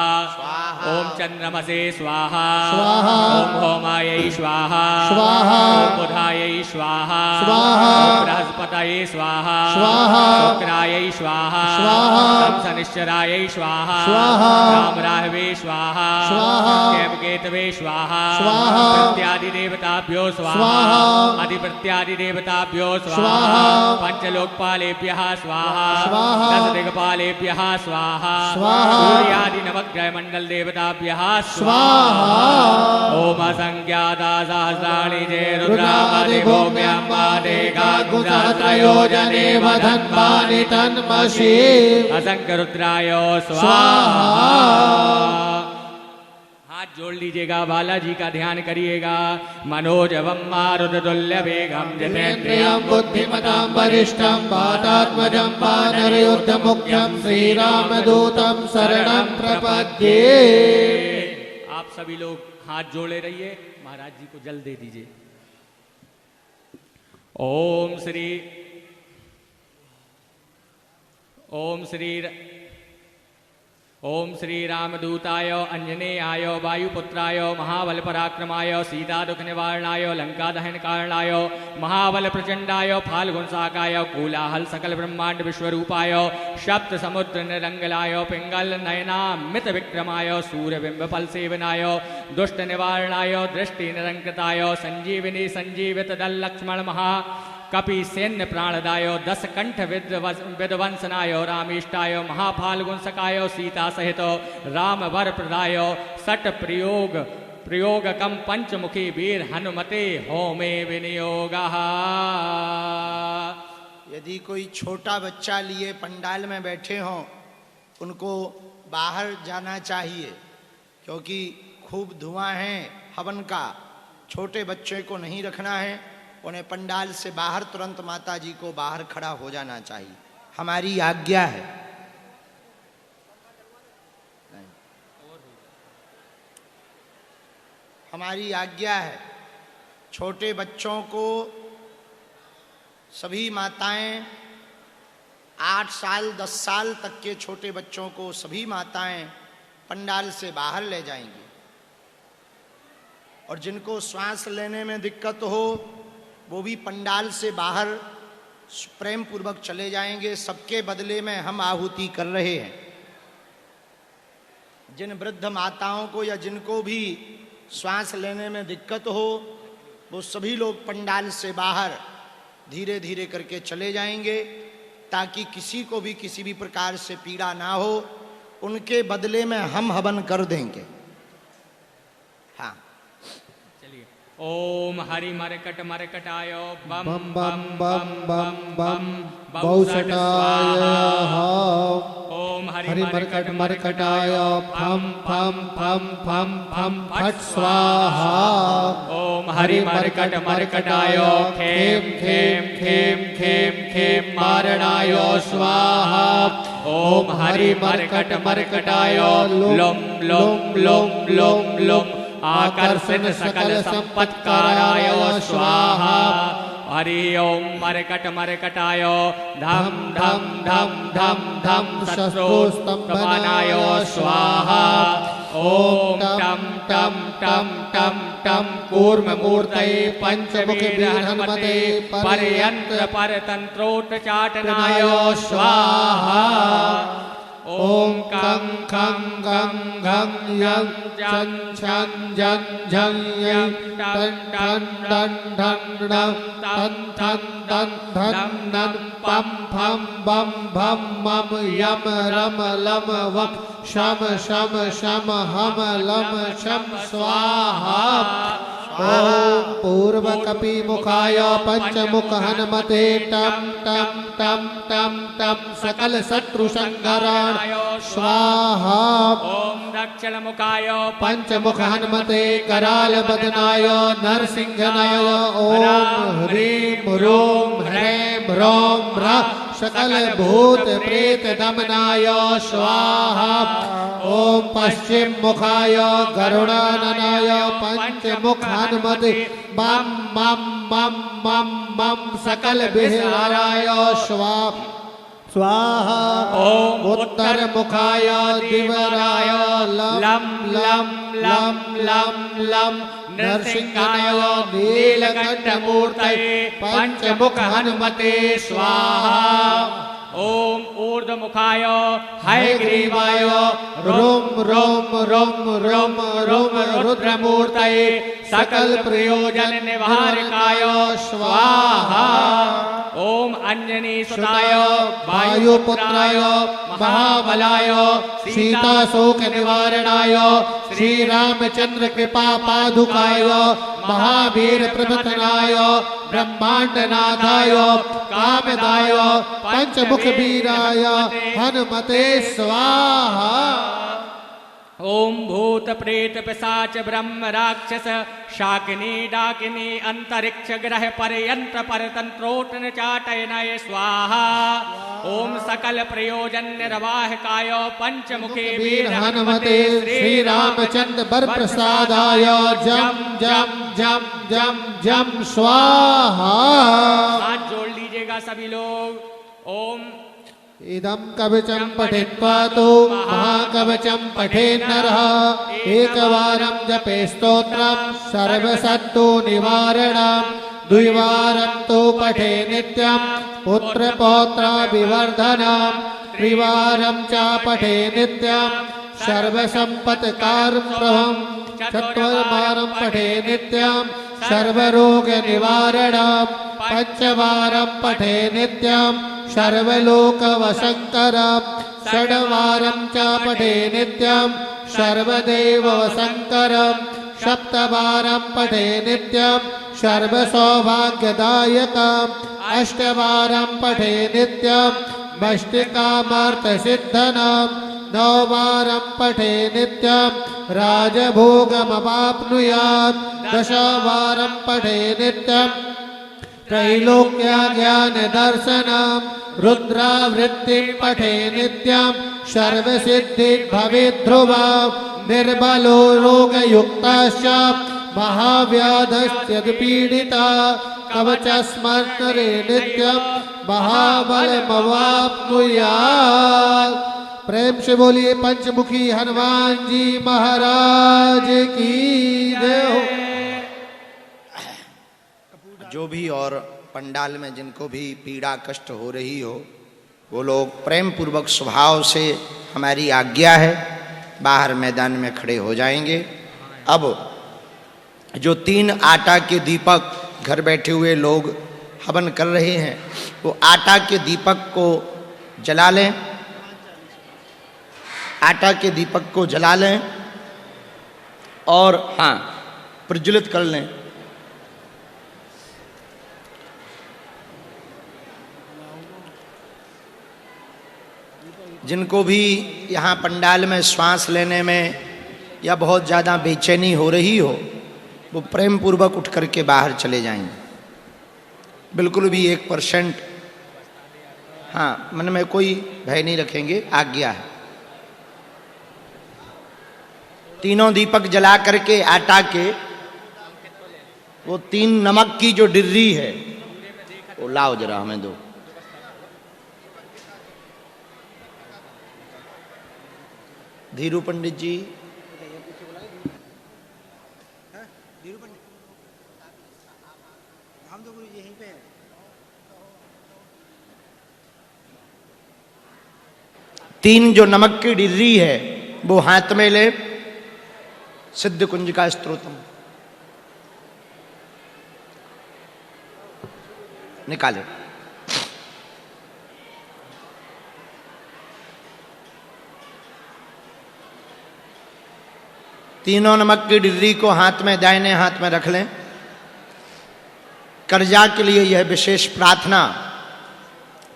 ओम चन्द्रमसे स्वाहा। ओम भौमायै स्वाहा। ओम बुधायै स्वाहा। ओम बृहस्पतये स्वाहा। शुक्रायै स्वाहा। ओम शनिश्चरायै स्वाहा। राम राहवे स्वाहा। केतवे स्वाहा। देवताभ्यो स्वाहा। अधिपत्यादि देवताभ्यो स्वाहा। पंचलोकपालेभ्यः स्वाहा। दश दिक्पालेभ्यः स्वाहा। सूर्यादि नवग्रह मंडल देवताभ्यः स्वाहा। ओम असंख्याता सहस्राणि जय रुद्रामदिभूम्यम्बादेकाकुसहस्रयोजने वधन्वानि तन्मषि। असंख्य रुद्राय स्वाहा। जोड़ लीजिएगा, बालाजी का ध्यान करिएगा। मनोजवम मारुततुल्य वेगम जितेन्द्रियं बुद्धिमतां वरिष्ठं वातात्मजं वानरयोद्धमुख्यं श्रीरामदूतं शरणं प्रपद्ये। आप सभी लोग हाथ जोड़े रहिए, महाराज जी को जल दे दीजिए। ओम श्री रामदूताय अंजनेयाय वायुपुत्राय महाबल पराक्रमाय सीता दुख निवारणाय लंका दहन कारणाय महाबल प्रचंडाय फाल्गुन साकाय कोलाहल सकल ब्रह्मांड विश्वरूपाय सप्त समुद्र निरंगलाय पिंगल नयनामित विक्रमाय सूर्यबिंब फल सेवनाय दुष्ट निवारणाय दृष्टि निरंकृताय संजीविनी संजीवित दल लक्ष्मण महा कपि सैन्य प्राणदाय दस कंठ विध्वंसनाय रामेष्टाय महाफाल्गुन सकाय सीता सहित राम वर प्रदाय सट प्रयोगकम पंचमुखी वीर हनुमते होमे विनियोगः। यदि कोई छोटा बच्चा लिए पंडाल में बैठे हों, उनको बाहर जाना चाहिए, क्योंकि खूब धुआं है हवन का। छोटे बच्चे को नहीं रखना है, उन्हें पंडाल से बाहर तुरंत माता जी को बाहर खड़ा हो जाना चाहिए, हमारी आज्ञा है। हमारी आज्ञा है, छोटे बच्चों को सभी माताएं 8 साल 10 साल तक के छोटे बच्चों को सभी माताएं पंडाल से बाहर ले जाएंगी, और जिनको श्वास लेने में दिक्कत हो वो भी पंडाल से बाहर प्रेम पूर्वक चले जाएंगे। सबके बदले में हम आहुति कर रहे हैं। जिन वृद्ध माताओं को या जिनको भी श्वास लेने में दिक्कत हो वो सभी लोग पंडाल से बाहर धीरे धीरे करके चले जाएंगे, ताकि किसी को भी किसी भी प्रकार से पीड़ा ना हो। उनके बदले में हम हवन कर देंगे। हाँ, चलिए। ओम हरि मरकटाय बम बम बम बम बम बम बहुसटाय ओम हरि मरकटाय फम फम फम फम फम फट स्वाहा। ओम हरि मरकटाय खेम खेम खेम खेम खेम मारणाय स्वाहा। ओम हरि मरकटाय लोम लोम लोम लोम लोम आकर्षण सकल संपत्काराय स्वाहा। हरि ओम मरकटाय धम धम धम धम धम शत्रुस्तंभनाय स्वाहा। ओम टम टम टम टम टम कूर्म मूर्तये पंचमुख हनुमते पर्यंत्र परतंत्रोटचाटनाय स्वाहा। ओम कं खं गं घं यं चं छं जं झं यं टं टं डं ढं ढं तं थं दं धं नं पं फं बं भं मम यम रम लम वम शम शम शम हम लम शम स्वाहा। ओम पूर्व कपि मुखाय पंचमुख हनुमते टम टम टम टम टम सकल शत्रु संहरण स्वाहा। ओम दक्षिण मुखाय पंचमुख हनुमते कराल बदनाय नरसिंहनाय ओम ह्रीं ह्रूं ह्रैं ह्रौं ह्रः सकल भूत प्रेत दमनाय स्वाहा। ओम पश्चिम मुखाय गरुड़ाननाय पंचमुख हनुमते मम मम मम मम मम सकल विहाराय स्वाहा स्वाहा। ओम उत्तर मुखाय दिवराय लम लम लम लम लम नरसिंहाय नीलकंठ मूर्तये पंचमुख हनुमते स्वाहा। ओम ऊर्ध्व मुखाय हयग्रीवाय रोम रोम रोम रोम रोम रुद्रमूर्तये सकल प्रयोजन निवारकाय स्वाहा। ओम अंजनी सुताय वायुपुत्राय महाबलाय सीता शोक निवारणाय श्री रामचंद्र कृपा पादुकाय महावीर प्रभतनाय ब्रह्मांडनाथाय कामदाय पंचमुख वीराय हनुमते स्वाहा। ओम भूत प्रेत पिशाच ब्रह्म राक्षस शाकिनी डाकिनी अंतरिक्ष ग्रह पर्यंत्र परतंत्रोटन चाटयनाय स्वाहा। ओम सकल प्रयोजन निर्वाहकाय पंचमुखे वीर हनुमते श्री रामचंद्र बर प्रसादाय जम जम जम जम जम स्वाहा। हाथ जोड़ लीजिएगा सभी लोग। ओम इदं कवचं पठित्वा तु महाकवचं पठेन् नरः एकवारं जपे स्तोत्रं सर्वशत्रु निवारणं द्विवारं तु पठे नित्यं पुत्रपौत्राभिवर्धनं त्रिवारं च पठे नित्यं सर्वसम्पत्कार्यं चत्वारं पठे नित्यं सर्वरोगनिवारणं पंचवारं पठे नित्यं सर्वलोकवशङ्करं षड्वारं च पठे नित्यं सर्वदेववशङ्करं सप्तवारं पठे नित्यं सर्वसौभाग्यदायकम् अष्टवारं पठे नित्यं मष्टिकामार्थसिद्धनं नववारं पठे नित्यं राजभोगमवाप्नुयात् दशवारं पठे नित्यं त्रैलोक्य ज्ञान दर्शनम रुद्रावृत्ति पठे नित्यं सर्वसिद्धि भवेत् ध्रुवा निर्बलो रोगयुक्तश्च महाव्याधस्त्यपीडिता कवचस्मर्तरे नित्यं महाबलमवाप्नुयात्। प्रेम से बोलिए पंचमुखी हनुमान जी महाराज की जय हो। जो भी और पंडाल में जिनको भी पीड़ा कष्ट हो रही हो वो लोग प्रेम पूर्वक स्वभाव से हमारी आज्ञा है बाहर मैदान में खड़े हो जाएंगे। अब जो 3 आटा के दीपक घर बैठे हुए लोग हवन कर रहे हैं वो आटा के दीपक को जला लें, आटा के दीपक को जला लें और हाँ प्रज्वलित कर लें। जिनको भी यहाँ पंडाल में श्वास लेने में या बहुत ज़्यादा बेचैनी हो रही हो वो प्रेम पूर्वक उठ करके बाहर चले जाएंगे। बिल्कुल भी 1% हाँ मन में कोई भय नहीं रखेंगे, आज्ञा है। तीनों दीपक जला करके आटा के वो 3 नमक की जो डिर्री है वो लाओ जरा हमें दो। धीरू पंडित जी, हम तो यहीं पे हैं। तीन जो नमक की डिर्री है वो हाथ में ले, सिद्ध कुंज का स्तोत्रम निकाले। तीनों नमक की डिर्री को हाथ में दाहिने हाथ में रख लें। कर्जा के लिए यह विशेष प्रार्थना,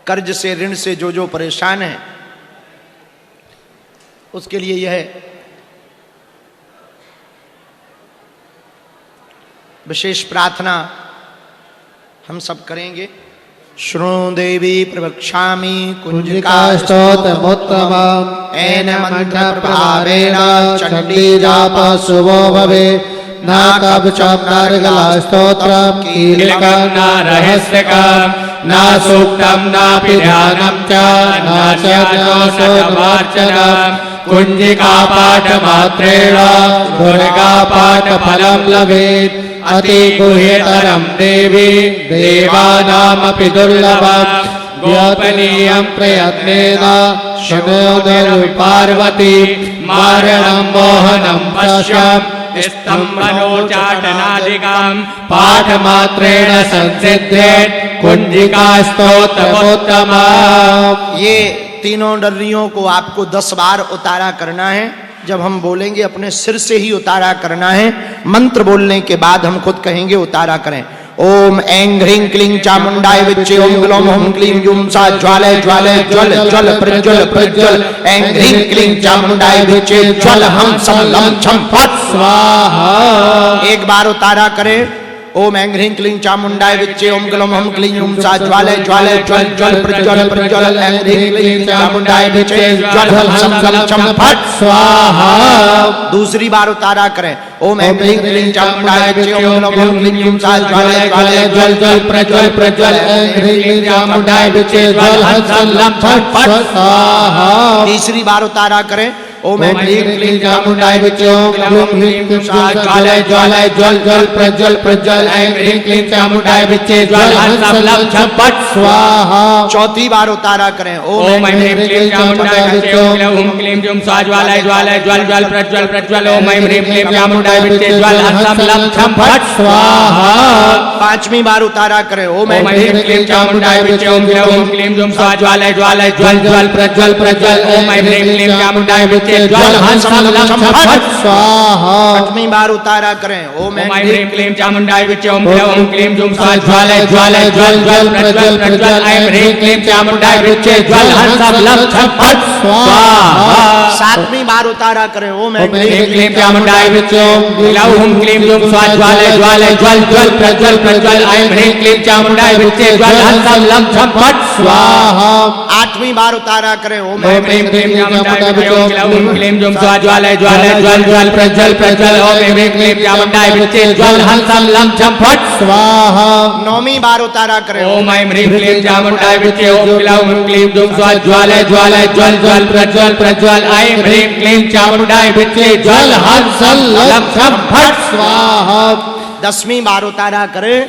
कर्ज से ऋण से जो परेशान है उसके लिए यह विशेष प्रार्थना हम सब करेंगे। श्रृणु देवी प्रवक्ष्यामि कुंजिका स्तोत्रमुत्तमम् येन मंत्र प्रभावेन चंडी जाप शुभो भवे। न कवचम् न ऋगलास्तोत्रम् कीलकम् न रहस्यकम् न सूक्तम् नापि ध्यानम् च न शतमार्चनम्। कुंजिका पाठमात्रेण दुर्गा पाठफलं लभेत्। अति गुह्यतरं देवी देवानामपि दुर्लभम्। गोपनीयं प्रयत्नेन शृणोतु पार्वती मारणं मोहनं पश्यम्। स्तम्भनोचाटनादिकं पाठमात्रेण संसिद्धेत् कुंजिका स्तोत्रमुत्तमम्। ये तीनों डर्रियों को आपको 10 बार उतारा करना है। जब हम बोलेंगे अपने सिर से ही उतारा करना है। मंत्र बोलने के बाद हम खुद कहेंगे उतारा करें। ओम ऐं ह्रीं क्लीं चामुंडाय विच्चे ओम ग्लौम हुम क्लीं जुम सा ज्वालय ज्वालय ज्वल ज्वल प्रज्वल प्रज्वल। ऐं ह्रीं क्लीं चामुंडाय विच्चे ज्वल हम सम लम छम फट स्वाहा। एक बार उतारा करें। ओम ऐं ह्रीं क्लीं चामुंडाय विच्चे ओम ग्लौम हुम क्लीं जुम सा ज्वालय ज्वालय ज्वल ज्वल प्रज्वल प्रज्वल। ऐं ह्रीं क्लीं चामुंडाय विच्चे ज्वल हम सम लम छम फट स्वाहा। दूसरी बार उतारा करें। ओम ऐं ह्रीं क्लीं चामुंडाय विच्चे ओम ग्लौम हुम क्लीं जुम सा ज्वालय ज्वालय ज्वल ज्वल प्रज्वल प्रज्वल। ऐं ह्रीं क्लीं चामुंडाय विच्चे ज्वल हम सम लम छम फट स्वाहा। तीसरी बार उतारा करें। ओम ऐं ह्रीं क्लीं चामुंडाय विच्चे ओम ग्लौम ह्रीं जुम सा ज्वालय ज्वालय ज्वल ज्वल प्रज्वल प्रज्वल। ऐं ह्रीं क्लीं चामुंडाय विच्चे ज्वल हम सम लम छम फट स्वाहा। चौथी बार उतारा करें। ओम ऐं ह्रीं क्लीं चामुंडाय विच्चे ओम ग्लौम क्लीं जुम सा ज्वालय ज्वालय ज्वल ज्वल प्रज्वल प्रज्वल। ओम ऐं ह्रीं क्लीं चामुंडाय विच्चे ज्वल हम सम लम छम फट स्वाहा। पांचवी बार उतारा करें। ओम ऐं ह्रीं क्लीं चामुंडाय विच्चे ओम ग्लौम क्लीं जुम सा ज्वालय ज्वालय ज्वल ज्वल प्रज्वल प्रज्वल। ओम ऐं ह्रीं क्लीं चामुंडाय विच्चे ज्वल हम सम लम छम फट स्वाहा। छठवीं बार उतारा करें। ओम ऐं ह्रीं क्लीं चामुंडाय विच्चे ओम ग्लौम क्लीं जुम सा ज्वालय ज्वालय ज्वल ज्वल प्रज्वल प्रज्वल। ऐं ह्रीं क्लीं चामुंडाय विच्चे ज्वल हम सम लम छम फट स्वाहा। सातवीं बार उतारा करें। ओम ऐं ह्रीं क्लीं चामुंडाय विच्चे ओम ग्लौम क्लीं जुम सा ज्वालय ज्वालय ज्वल ज्वल प्रज्वल प्रज्वल। ऐं ह्रीं क्लीं चामुंडाय विच्चे ज्वल हम सम लम छम फट स्वाहा। 8वीं बार उतारा करें ओम ओम ह्रीं क्लीं चामुण्डाय विद्महे ओम क्लौं क्लीं जुं स्वा ज्वालय ज्वालय ज्वल ज्वल प्रज्वल प्रज्वल ओम ह्रीं क्लीं चामुण्डाय विद्महे ज्वल हं सं लं छं फट् स्वाहा। 9वीं बार उतारा करें ओम ऐं ह्रीं क्लीं चामुण्डाय विद्महे ओम क्लौं क्लीं जुं स्वा ज्वालय ज्वालय ज्वल ज्वल प्रज्वल प्रज्वल ऐं ह्रीं क्लीं चामुण्डाय विद्महे ज्वल हं सं लं छं फट् स्वाहा। 10वीं बार उतारा करें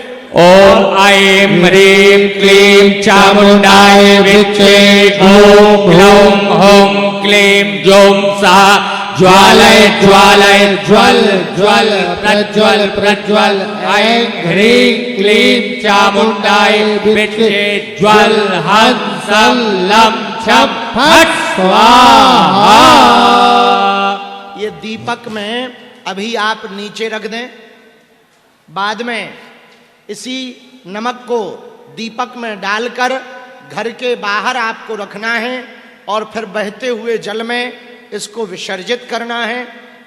ओम ऐं ह्रीं क्लीं चामुण्डाय विद्महे ओम क्लौं हूं क्लीं जुं सः ज्वालय ज्वालय ज्वल ज्वल प्रज्वल प्रज्वल ऐं ह्रीं क्लीं चामुण्डाय विद्महे ज्वल हं सं लं छं फट् स्वाहा। ये दीपक में अभी आप नीचे रख दें, बाद में इसी नमक को दीपक में डालकर घर के बाहर आपको रखना है और फिर बहते हुए जल में इसको विसर्जित करना है।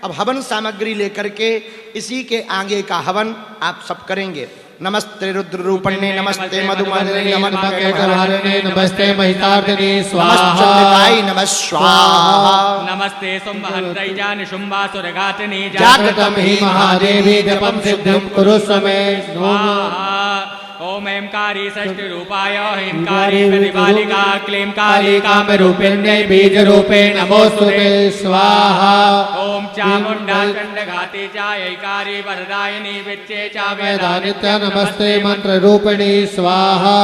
अब हवन सामग्री लेकर के इसी के आगे का हवन आप सब करेंगे। नमस्ते रुद्र रूपण्ये नमस्ते मधुमालिने नमस्ते नमस्ते महितार्दिने स्वाहा। नमश्चंडिकाय नमः स्वाहा। नमस्ते सुमहन्त्रै जानिशुम्बासुरघातिनी जागृतं हि महादेवी जपं सिद्धिं कुरु स्वमे। स्वाहा। ओम ऐंकारी षष्टिरूपाय ह्रींकारी प्रतिपालिका क्लींकारी कामरूपिण्यै बीजरूपेण नमोस्तुते स्वाहा। ओम चामुण्डा चण्डघाती चायैकारी वरदायिनी विच्चे च वेदानित्य नमस्ते मंत्र रूपिणी स्वाहा।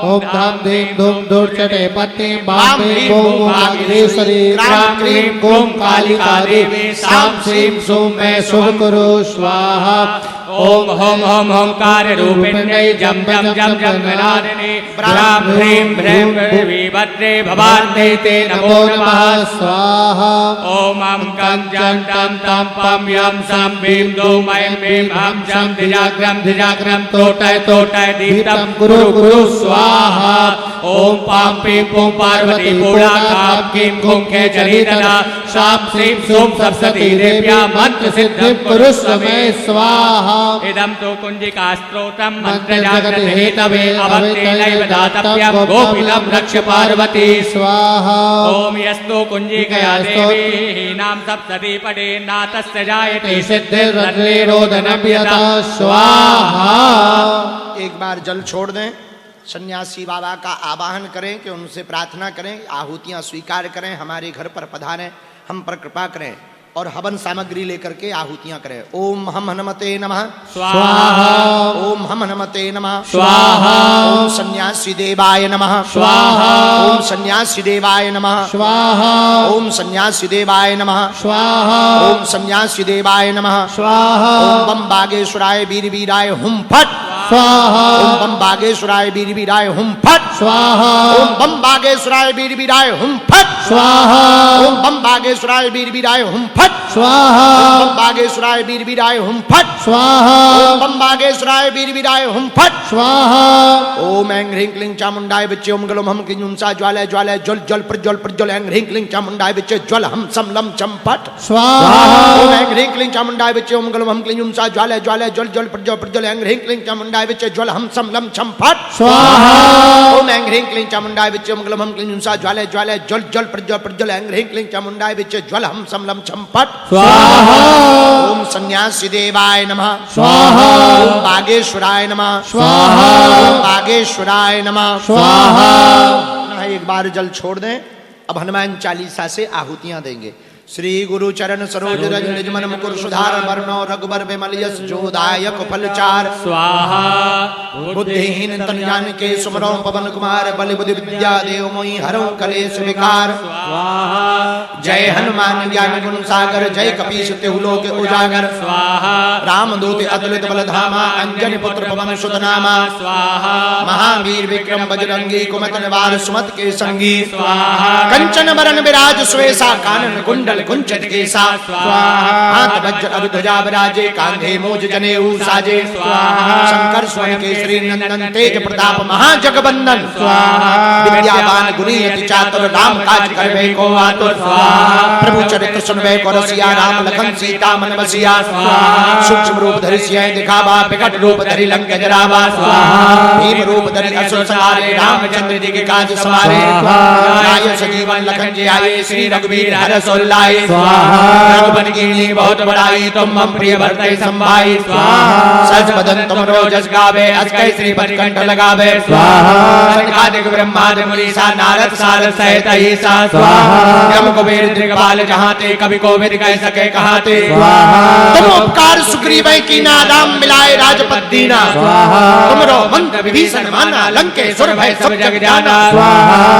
ओम धाम धीम धूम दूरचटे पत्नी बाम भीम बूम वागीश्वरी क्रां क्लीं क्लूं कालिका देवी सां श्रीं सूं मे शुभ कुरु स्वाहा। ओम होम होम होमकार रूपिण्यै जम जम जम जम गणादिनी ब्रां ह्रीं भ्रीं वीभद्रे भवान्ते ते नमो नमः स्वाहा। ओम अं कं जं तं तं पं यं सं भीं दूं ऐं भीं हं जं धिजाग्रं तोटय तोटय दीप्तं कुरु कुरु स्वाहा। ओम पां पीं पूं पार्वती पूर्णा खां कीं खूं खे जलीदना शां श्रीं सूं सप्तती देव्या मंत्र सिद्धिं कुरु स्वमे स्वाहा। इदं तु कुञ्जिका स्तोत्रं मन्त्रजागृत हेतवे अवत्तेनैव दातव्यं गोपीलं रक्ष पार्वती स्वाहा। ओम यस्तु कुञ्जिकया देवी हीनां सप्तति पठेन्नाथस्य जायते सिद्धिर्निरोधनं यथा स्वाहा। एक बार जल छोड़ दें, सन्यासी बाबा का आवाहन करें कि उनसे प्रार्थना करें, आहुतियां स्वीकार करें, हमारे घर पर पधारें, हम पर कृपा करें और हवन सामग्री लेकर के आहुतियां करें। ओम हम हनुमते नमः स्वाहा। ओम हम हनुमते नमः स्वाहा। ओम सन्यासी देवाय नमः स्वाहा। ओम सन्यासी देवाय नमः स्वाहा। ओम सन्यासी देवाय नमः स्वाहा। ओम सन्यासी देवाय नमः स्वाहा। ओम बम बागेश्वराय वीर वीराय हुम फट स्वाहा। ओम बम बागेश्वराय वीर वीराय हुम फट स्वाहा। ओम बम बागेश्वराय वीर वीराय हुम फट स्वाहा। ओम बम बागेश्वराय वीर वीराय हुम फट स्वाहा। ओम बम बागेश्वराय वीर वीराय हुम फट स्वाहा। ओम बम बागेश्वराय वीर वीराय हुम फट स्वाहा। ओम ऐं ह्रीं क्लीं चामुण्डाय विच्चे ओम ग्लौं हम क्लीं जुं सा ज्वालय ज्वालय ज्वल ज्वल प्रज्वल प्रज्वल ऐं ह्रीं क्लीं चामुण्डाय विच्चे ज्वल हम सं लं छं फट् स्वाहा। ओम ऐं ह्रीं क्लीं चामुण्डाय विच्चे ओम ग्लौं हम क्लीं जुं सा ज्वालय ज्वालय ज्वल ज्वल प्रज्वल प्रज्वल ऐं ह्रीं क्लीं चामुण्डाय विच्चे ज्वल हम सं लं छं फट् स्वाहा। ओम ऐं ह्रीं क्लीं चामुण्डाय विच्चे ओम ग्लौं हम क्लीं जुं सा ज्वालय ज्वालय ज्वल ज्वल प्रज्वल प्रज्वल ऐं ह्रीं क्लीं चामुण्डाय विच्चे ज्वल हम सं लं छं फट् स्वाहा। ओम सन्यासी देवाय नमः स्वाहा। ओम बागेश्वराय नमः स्वाहा। ओम बागेश्वराय नमः स्वाहा। पुनः एक बार जल छोड़ दें। अब हनुमान चालीसा से आहुतियां देंगे। श्री गुरु चरण सरोज रज निज मन मुकुर सुधार वर्णो रघुबर विमल यश जोदायक फलचार स्वाहा। बुद्धिहीन तन जान के सुमरो पवन कुमार बल बुद्धि विद्या देव मोहि हरो कलेश विकार स्वाहा। जय हनुमान ज्ञान गुण सागर जय कपीश तिहु लोक उजागर स्वाहा। रामदूत अतुलित बल धामा अंजनी पुत्र पवन सुत नामा स्वाहा। महावीर विक्रम बजरंगी कुमत निवार सुमत के संगी स्वाहा। कंचन बरन विराज सुवेशा कानन कुंडल गल कुंचित केसा हाथ वज्र अभिध्वजा विराजे कांधे मूज जनेऊ साजे शंकर स्वयं केसरी नंदन तेज प्रताप महाजगबंदन विद्यावान गुणी अति चातुर राम काज करवे को आतुर प्रभु चरित्र सुनवे को रसिया राम लखन सीता मन बसिया सूक्ष्म रूप धरि सिय दिखावा विकट रूप धरि लंक जरावा भीम रूप धरि असुर संहारे रामचंद्र जी के काज सवारे लाए सजीवन लखन जी आए श्री रघुवीर हरष उर लाए रघुबर कीनी बहुत बड़ाई तुम मम प्रिय भरतहि संभाई सच बदन तुम रोजस गावे अस कै श्री कंठ लगावे सनकादिक ब्रह्मादि मुनीसा नारद सारद सहित ईसा यम कुबेर दिग्पाल जहाँ ते कवि कोविद कह सके कहाँ ते तुम उपकार सुग्रीव की ना राम मिलाए राजपद दीना तुमरो मंत्र विभीषण माना लंकेश्वर भय सब जग जाना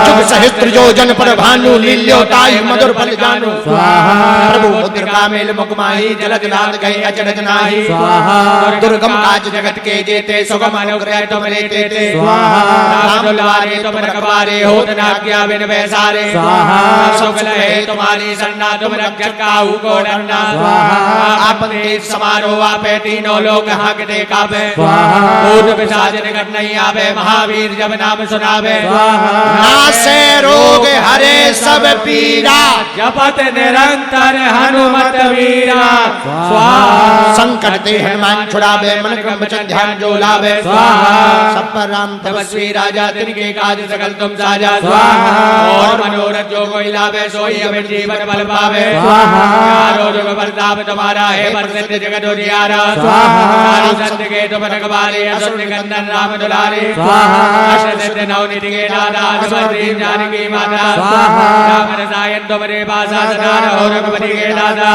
जुग सहस्त्र योजन पर भानु लील्योताहि मधुर फल जानु प्रभु मुद्र कामेल मुखमाही जलद नाद गए अचरज नाही दुर्गम काज जगत के जेते सुगम अनुग्रह तुम लेते थे राम दुलारे तुम रखवारे होत न आज्ञा बिन बैसारे सुगल है तुम्हारी सरना तुम रक्षक काहू को डरना आपन तेज समारोह आपे तीनों लोग हांकते काबे भूत पिशाच निकट नहीं आवे महावीर जब नाम सुनावे नासे रोग हरे सब पीरा जपत निरंतर हनुमत वीरा संकट ते हनुमान छुड़ावे मन क्रम वचन ध्यान जो लावे सब पर राम तपस्वी राजा तिनके काज सकल तुम साजा और मनोरथ जो कोई लावे सोई अमित जीवन बल पावे चारों जुग प्रताप तुम्हारा है प्रसिद्ध जगत उजियारा सत्य के तुम रखवारे असुर निकंदन राम दुलारे अष्ट सिद्ध नवनिधि के दाता सुभद्री जानकी माता राम रसायन तुमरे पासा सदा रहो रघुपति के दाता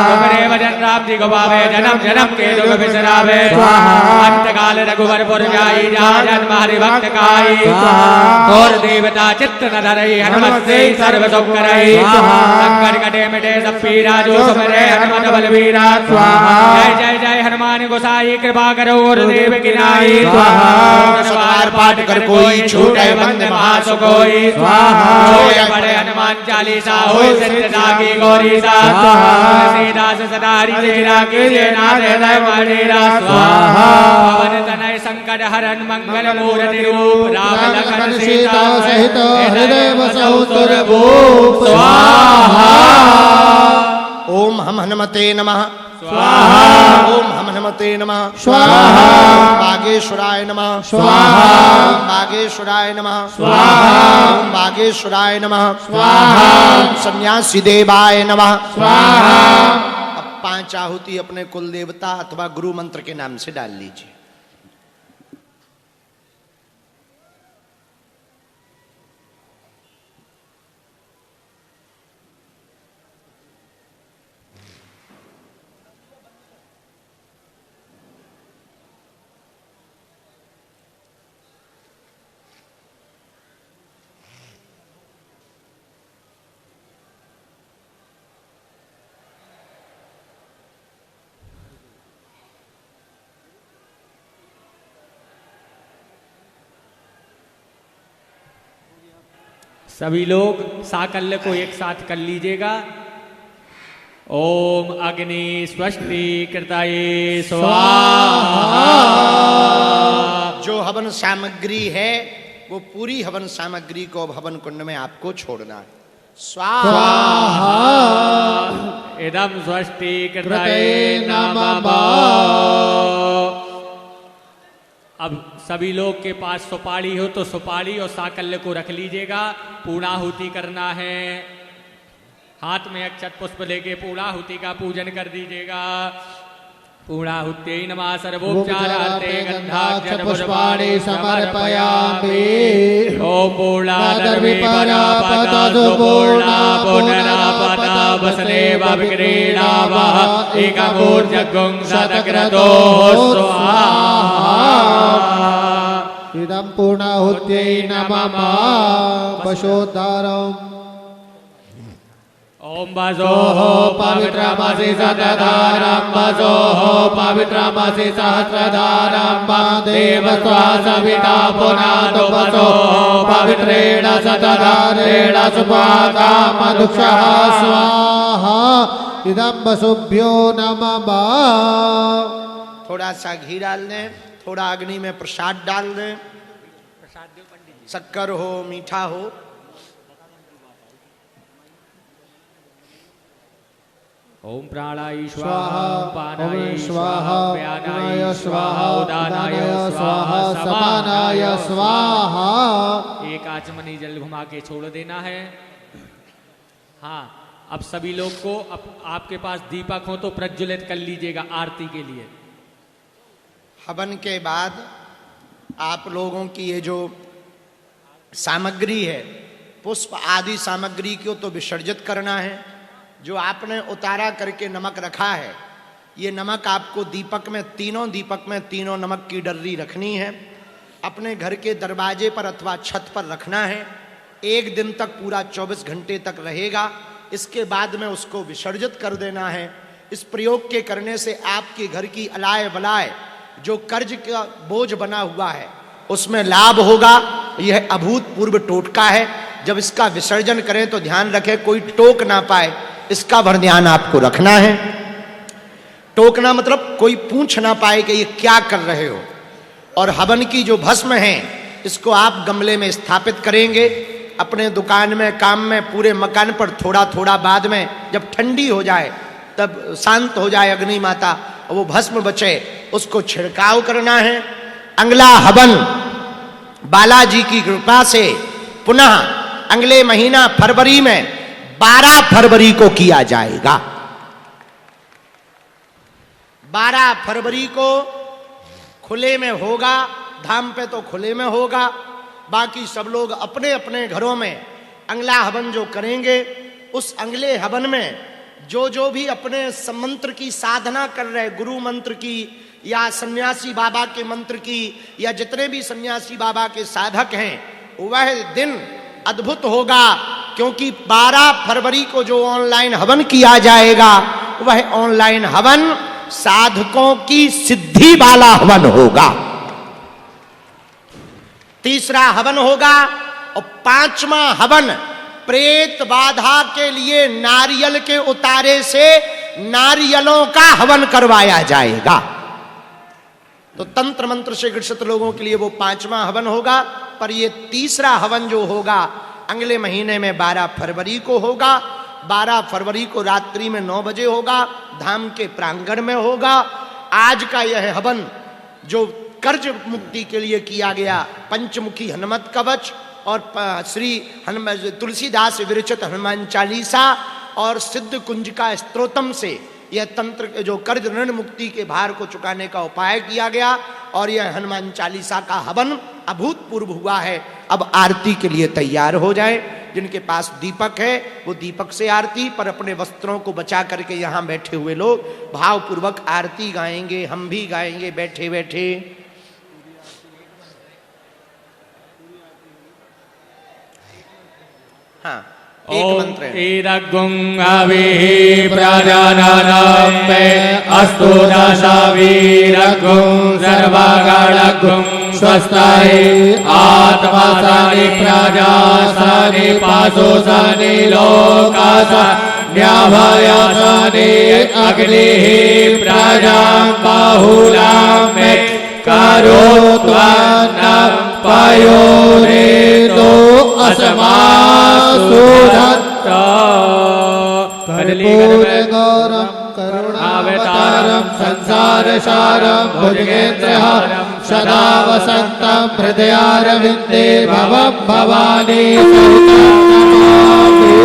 तुमरे भजन राम जी को पावे जन्म जन्म के दुख बिसरावे अंत काल रघुवर पुर जाई जहाँ जन्म हरि भक्त काई और देवता चित्त न धरई हनुमत से सर्व सुख करई संकट कटे मिटे सब पीरा जो सुमरे हनुमत बलवीरा जय जय जय हनुमान गोसाई कृपा करो और देव की नाई सवार पाठ कर कोई छूटे बंद महासुख होई होय बड़े हनुमान चालीसा होय सिद्धता की गौरी सा तुलसीदास सदा हरि के लिए नाथ हृदय मणिरा पवन तनय संकट हरन मंगल मूर्ति रूप राम लखन सीता सहित हृदय बसहु सुर भूप स्वाहा ओम हम हनुमते नमः स्वाहा ओम हम हनुमते नमः स्वाहा बागेश्वराय नमः स्वाहा बागेश्वराय नमः स्वाहा बागेश्वराय नमः स्वाहा सन्यासी देवाय नमः स्वाहा। अब 5 आहुति अपने कुल देवता अथवा गुरु मंत्र के नाम से डाल लीजिए। सभी लोग साकल्य को एक साथ कर लीजिएगा। ओम अग्नि स्वस्ति कृताय स्वाहा। जो हवन सामग्री है वो पूरी हवन सामग्री को हवन कुंड में आपको छोड़ना है। स्वाहा। इदं स्वस्ति कृताय नमः। अब सभी लोग के पास सुपारी हो तो सुपारी और साकल्य को रख लीजिएगा। पूर्णाहुति करना है। हाथ में अक्षत पुष्प लेके पूर्णाहुति का पूजन कर दीजिएगा। पूर्णाहुत्यै नमः सर्वोपचारार्थे गन्धाक्षत पुष्पाणि समर्पयामि। ओम पूर्णादर्वी परापतु पूर्णा पुनरापता वसुदेव विक्रीडावः एकमूर्जगुं शतक्रतो स्वाहा। इदं पूर्णाहुत्यै नमः पशोद्धारम्। ओम वसो पवित्रमसि शतधारं वसो पवित्रमसि सहस्रधारं देवस्वा सविता पुनातु वसो पवित्रेण शतधारेण सुपाका मधुक्षः स्वाहा इदं वसुभ्यो नमः। थोड़ा सा घी डाल दें, थोड़ा अग्नि में प्रसाद डाल दें, शक्कर हो मीठा हो। ओम प्राणाय स्वाहा, स्वाहा, पानाय ओम स्वाहा, स्वाहा, व्यानाय स्वाहा, स्वाहा, उदानाय उदानाय स्वाहा, स्वाहा, समानाय स्वाहा। एक आचमनी जल घुमा के छोड़ देना है। हाँ, अब सभी लोग को आपके पास दीपक हो तो प्रज्वलित कर लीजिएगा आरती के लिए। हवन के बाद आप लोगों की ये जो सामग्री है, पुष्प आदि सामग्री को तो विसर्जित करना है। जो आपने उतारा करके नमक रखा है, ये नमक आपको दीपक में, तीनों दीपक में तीनों नमक की डर्री रखनी है। अपने घर के दरवाजे पर अथवा छत पर रखना है। एक दिन तक, पूरा 24 घंटे तक रहेगा। इसके बाद में उसको विसर्जित कर देना है। इस प्रयोग के करने से आपके घर की अलाय बलाय जो कर्ज का बोझ बना हुआ है उसमें लाभ होगा। यह अभूतपूर्व टोटका है। जब इसका विसर्जन करें तो ध्यान रखें कोई टोक ना पाए, इसका भर ध्यान आपको रखना है। टोकना मतलब कोई पूछ ना पाए कि ये क्या कर रहे हो। और हवन की जो भस्म है, इसको आप गमले में स्थापित करेंगे। अपने दुकान में, काम में, पूरे मकान पर थोड़ा थोड़ा बाद में जब ठंडी हो जाए, तब शांत हो जाए अग्नि माता और वो भस्म बचे, उसको छिड़काव करना है। अगला हवन बालाजी की कृपा से पुनः अगले महीना फरवरी में 12 फरवरी को किया जाएगा। 12 फरवरी को खुले में होगा। धाम पे तो खुले में होगा, बाकी सब लोग अपने अपने घरों में अगला हवन जो करेंगे, उस अगले हवन में जो भी अपने मंत्र की साधना कर रहे, गुरु मंत्र की या सन्यासी बाबा के मंत्र की, या जितने भी सन्यासी बाबा के साधक हैं, वह दिन अद्भुत होगा। क्योंकि 12 फरवरी को जो ऑनलाइन हवन किया जाएगा, वह ऑनलाइन हवन साधकों की सिद्धि वाला हवन होगा। तीसरा हवन होगा और 5वां हवन प्रेत बाधा के लिए नारियल के उतारे से नारियलों का हवन करवाया जाएगा। तो तंत्र मंत्र से ग्रसित लोगों के लिए वो 5वां हवन होगा। पर ये तीसरा हवन जो होगा अगले महीने में 12 फरवरी को होगा। 12 फरवरी को रात्रि में 9 बजे होगा, धाम के प्रांगण में होगा। आज का यह हवन जो कर्ज मुक्ति के लिए किया गया, पंचमुखी हनुमत कवच और श्री तुलसीदास विरचित हनुमान चालीसा और सिद्ध कुंज का स्तोत्रम से यह तंत्र जो कर्ज ऋण मुक्ति के भार को चुकाने का उपाय किया गया। और यह हनुमान चालीसा का हवन अभूतपूर्व हुआ है। अब आरती के लिए तैयार हो जाए। जिनके पास दीपक है वो दीपक से आरती, पर अपने वस्त्रों को बचा करके यहाँ बैठे हुए लोग भावपूर्वक आरती गाएंगे। हम भी गाएंगे बैठे बैठे। हाँ, एक मंत्र है। ईरगुंगाभिः प्रजानानां मे अस्तु दशवीरगुं सर्वगणगुं स्वस्ताय आत्मासानि प्रजासानि पाशोसानि लोकासानि न्याभयासानि अग्निः प्रजां बाहुलां मे करोत्वन्नं पयोरेतो अस्मासु कर्पूरगौरं करुणावतारं संसारसारं भुजगेन्द्रहारं सदा वसन्तं हृदयारविन्दे भवं भवानी सहितं नमामि।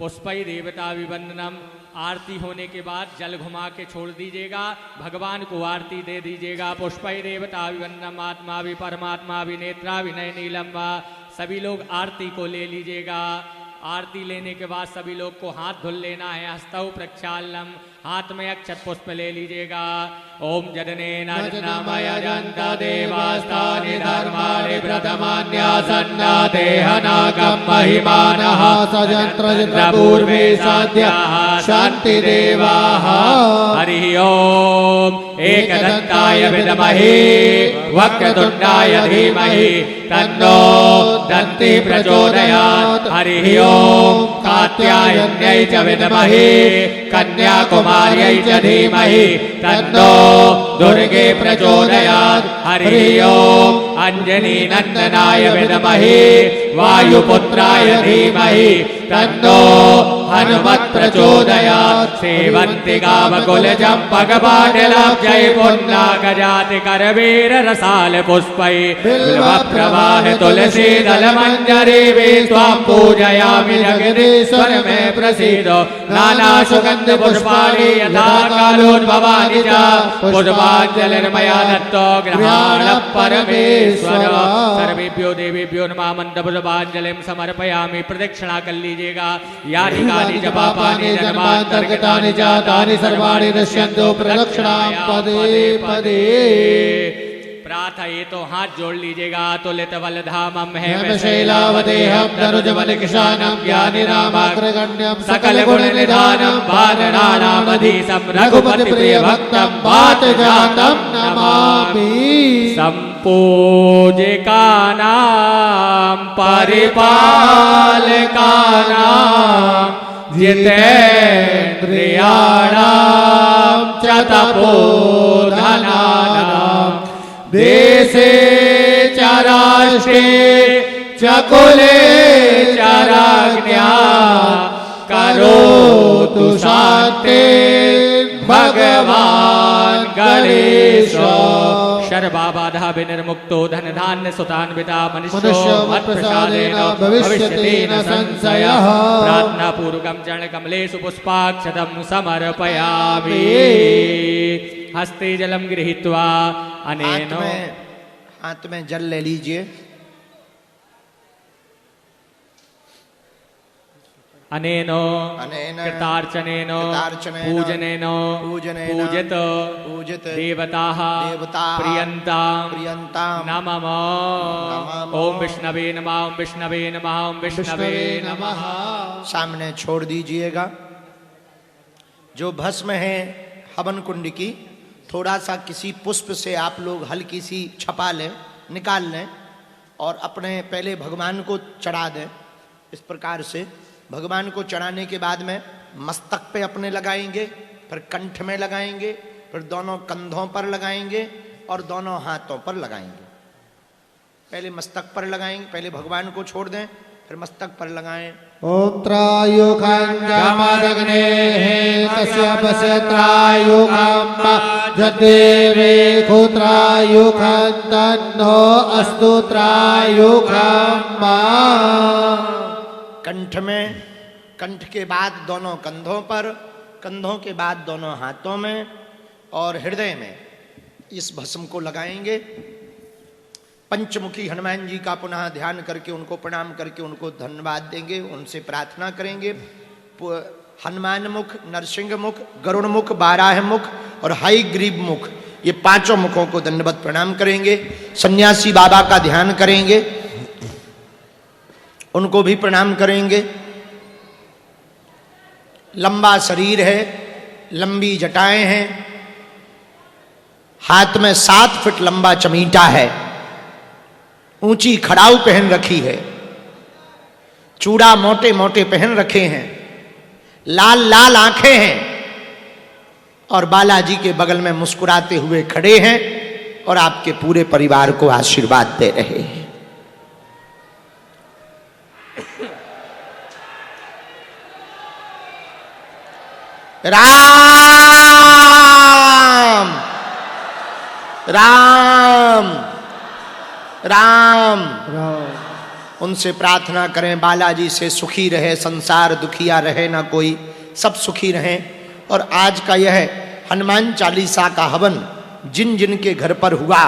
पुष्पई देवता विवंदनम। आरती होने के बाद जल घुमा के छोड़ दीजिएगा, भगवान को आरती दे दीजिएगा। पुष्पई देवता विवंदनम आत्मा भी परमात्मा भी नेत्रा विनय नीलम वा। सभी लोग आरती को ले लीजिएगा। आरती लेने के बाद सभी लोग को हाथ धुल लेना है। हस्तौ प्रक्षालनम, हाथ में अक्षत पुष्प ले लीजिएगा। ओम जदने नामय जंता देवास्तानि धर्माणि प्रथमान्यासन्ना देहनागम महिमानः सजंत्र पूर्वे साध्या शांति देवाः। हरि ओम एकदंताय विद्महे वक्रतुंडाय धीमहि तन्नो दन्ति प्रचोदयात्। हरि ओम कात्यायन्यै च विद्महे कन्याकुमार्यै च धीमहि तन्नो दुर्गे प्रचोदयात्। हरि ओम अंजनी नंदनाय विद्महे वायुपुत्राय धीमहि तन्नो हनुमत् प्रचोदयात्। सेवन्ति गावकुल चम्पकपाटलाब्जै पुन्नागजाति करवीर रसाल पुष्पै बिल्व प्रवाह तुलसी दल मंजरी वे त्वां पूजयामि जगदीश्वर मे प्रसीदो। नाना सुगंध पुष्पाणि यथा कालोद्भवानि च पुष्पाञ्जलिर्मया दत्तो गृहाण परमेश्वर। सर्वेभ्यो देवेभ्यो नमः। मंत्रपुष्पाञ्जलिं समर्पयामि। प्रदक्षिणा कर लीजिएगा। यानि कानि च पापानि जन्मान्तर्गतानि च तानि सर्वाणि नश्यन्तु प्रदक्षिणां पदे पदे। प्रार्थये तो हाथ जोड़ लीजिएगा। तुलित बलधामं हेम शैलावदेहं धनुज बल किशानं ज्ञानी नामाग्रगण्यं सकल गुण निधानं वानराणामधीशं रघुपति प्रिय भक्तं वात जातं नमामि। संपूजिकानां परिपालकानां जितेन्द्रियाणां च तपोधनानां देशे च राष्ट्रे च कुले च राज्ञा करोतु शान्ति भगवान् गणेश। सर्वबाधा विनिर्मुक्तो धन धान्य सुतान्विता मनुष्यो मत्प्रसादेन भविष्यति न संशयः। प्रार्थना पूर्वकं चरण कमलेषु पुष्पाक्षतं समर्पयामि। हस्ते जलम गृहीत्वा अनेनो, हाथ में जल ले लीजिए। अनेनो कृतार्चनेनो पूजनेनो पूजित देवताः प्रियन्तां नमः। ओम विष्णवे नमः। ओम विष्णवे नमः। ओम विष्णवे नमः। सामने छोड़ दीजिएगा। जो भस्म है हवन कुंड की, थोड़ा सा किसी पुष्प से आप लोग हल्की सी छपा लें, निकाल लें और अपने पहले भगवान को चढ़ा दें। इस प्रकार से भगवान को चढ़ाने के बाद में मस्तक पे अपने लगाएंगे, फिर कंठ में लगाएंगे, फिर दोनों कंधों पर लगाएंगे और दोनों हाथों पर लगाएंगे। पहले मस्तक पर लगाएंगे, पहले भगवान को छोड़ दें, फिर मस्तक पर लगाएं। ओम त्रायुखं जामदग्नेः तस्य पश्यत्रायुखं जदेवे खुत्रायुखं तन्नो अस्तु त्रायुखं। कंठ में, कंठ के बाद दोनों कंधों पर, कंधों के बाद दोनों हाथों में और हृदय में इस भस्म को लगाएंगे। पंचमुखी हनुमान जी का पुनः ध्यान करके उनको प्रणाम करके उनको धन्यवाद देंगे, उनसे प्रार्थना करेंगे। हनुमान मुख, नरसिंह मुख, गरुड़ मुख, बाराह मुख और हयग्रीव मुख, ये पांचों मुखों को दंडवत प्रणाम करेंगे। सन्यासी बाबा का ध्यान करेंगे, उनको भी प्रणाम करेंगे। लंबा शरीर है, लंबी जटाएं हैं, हाथ में 7 फीट लंबा चमीटा है, ऊंची खड़ाऊ पहन रखी है, चूड़ा मोटे मोटे पहन रखे हैं, लाल लाल आंखें हैं और बालाजी के बगल में मुस्कुराते हुए खड़े हैं और आपके पूरे परिवार को आशीर्वाद दे रहे हैं। राम राम राम उनसे प्रार्थना करें बालाजी से सुखी रहे संसार, दुखिया रहे ना कोई, सब सुखी रहें। और आज का यह हनुमान चालीसा का हवन जिन जिन के घर पर हुआ,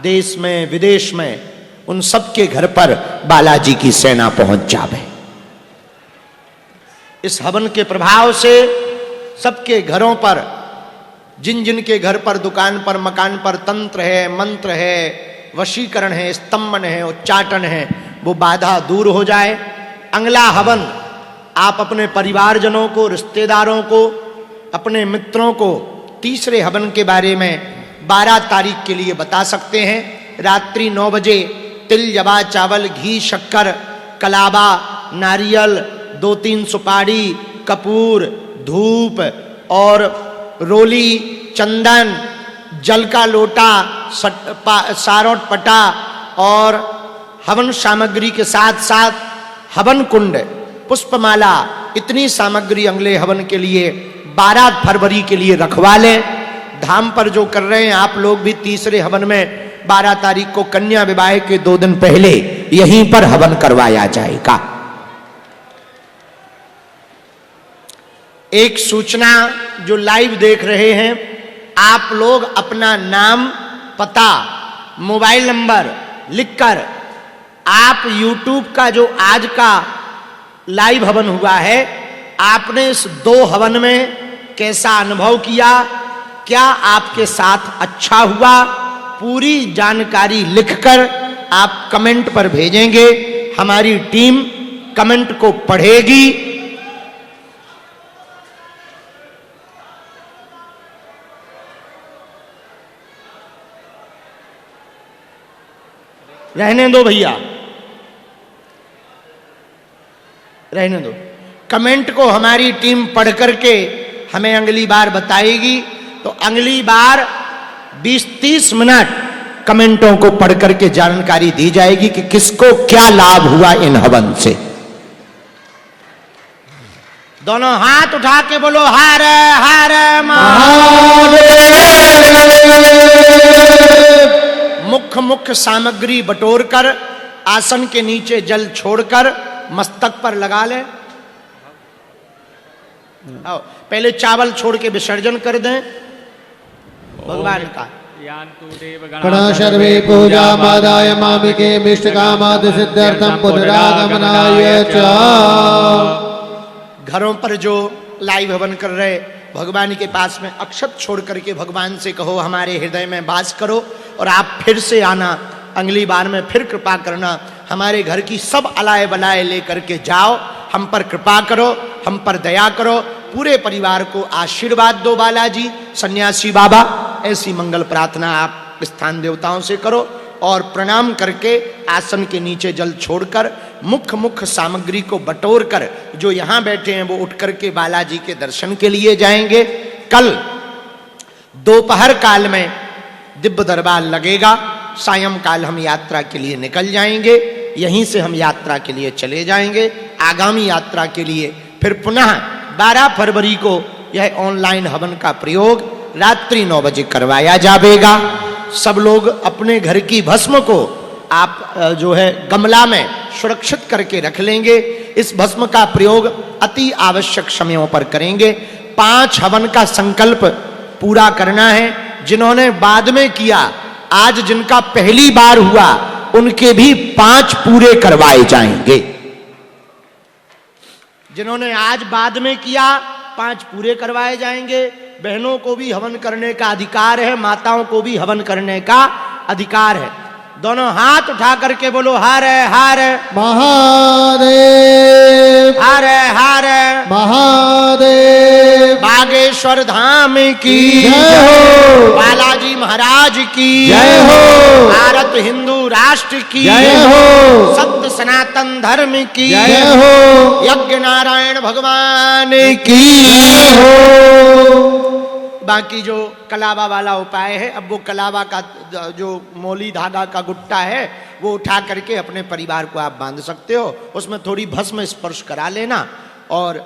देश में विदेश में, उन सब के घर पर बालाजी की सेना पहुंच जावे। इस हवन के प्रभाव से सबके घरों पर, जिन जिन के घर पर, दुकान पर, मकान पर तंत्र है, मंत्र है, वशीकरण है, स्तंभन है, उच्चाटन है, वो बाधा दूर हो जाए। अगला हवन आप अपने परिवारजनों को, रिश्तेदारों को, अपने मित्रों को तीसरे हवन के बारे में 12 तारीख के लिए बता सकते हैं। रात्रि 9 बजे तिल, जवा, चावल, घी, शक्कर, कलावा, नारियल, 2-3 सुपारी, कपूर, धूप और रोली, चंदन, जल का लोटा, सारोट पटा और हवन सामग्री के साथ साथ हवन कुंड, पुष्पमाला, इतनी सामग्री अगले हवन के लिए 12 फरवरी के लिए रखवा लें। धाम पर जो कर रहे हैं आप लोग भी तीसरे हवन में 12 तारीख को कन्या विवाह के 2 दिन पहले यहीं पर हवन करवाया जाएगा। एक सूचना जो लाइव देख रहे हैं, आप लोग अपना नाम, पता, मोबाइल नंबर लिखकर आप YouTube का जो आज का लाइव हवन हुआ है, आपने इस 2 हवन में कैसा अनुभव किया, क्या आपके साथ अच्छा हुआ, पूरी जानकारी लिखकर आप कमेंट पर भेजेंगे। हमारी टीम कमेंट को पढ़ेगी। रहने दो भैया, रहने दो। कमेंट को हमारी टीम पढ़ करके हमें अगली बार बताएगी। तो अगली बार 20-30 मिनट कमेंटों को पढ़ करके जानकारी दी जाएगी कि किसको क्या लाभ हुआ इन हवन से। दोनों हाथ उठा के बोलो हर हर महादेव। मुख्य सामग्री बटोरकर आसन के नीचे जल छोड़कर मस्तक पर लगा ले। आओ, पहले चावल छोड़ के विसर्जन कर दें भगवान का। प्रणा सर्वे पूजा मादाय मामिके मिष्ट कामाद सिद्ध्यर्थम पुनरागमनाय च। घरों पर जो लाइव हवन कर रहे भगवान के पास में अक्षत छोड़ करके भगवान से कहो हमारे हृदय में वास करो, और आप फिर से आना, अगली बार में फिर कृपा करना, हमारे घर की सब अलाय बलाय लेकर के जाओ, हम पर कृपा करो, हम पर दया करो, पूरे परिवार को आशीर्वाद दो बालाजी, सन्यासी बाबा। ऐसी मंगल प्रार्थना आप स्थान देवताओं से करो और प्रणाम करके आसन के नीचे जल छोड़कर मुख्य सामग्री को बटोर कर जो यहाँ बैठे हैं वो उठ करके बालाजी के दर्शन के लिए जाएंगे। कल दोपहर काल में दिव्य दरबार लगेगा, सायंकाल हम यात्रा के लिए निकल जाएंगे, यहीं से हम यात्रा के लिए चले जाएंगे आगामी यात्रा के लिए। फिर पुनः 12 फरवरी को यह ऑनलाइन हवन का प्रयोग रात्रि 9 बजे करवाया जाएगा। सब लोग अपने घर की भस्म को आप जो है गमला में सुरक्षित करके रख लेंगे। इस भस्म का प्रयोग अति आवश्यक समयों पर करेंगे। 5 हवन का संकल्प पूरा करना है। जिन्होंने बाद में किया, आज जिनका पहली बार हुआ, उनके भी 5 पूरे करवाए जाएंगे। जिन्होंने आज बाद में किया 5 पूरे करवाए जाएंगे। बहनों को भी हवन करने का अधिकार है, माताओं को भी हवन करने का अधिकार है। दोनों हाथ उठा करके बोलो हर हर महादेव, हर हर महादेव। बागेश्वर धाम की जय हो, बालाजी महाराज की जय हो, भारत हिंदू राष्ट्र की जय हो, सत्य सनातन धर्म की जय हो, यज्ञ नारायण भगवान की जय हो। बाकी जो कलावा वाला उपाय है, अब वो कलावा का जो मोली धागा का गुट्टा है वो उठा करके अपने परिवार को आप बांध सकते हो, उसमें थोड़ी भस्म स्पर्श करा लेना और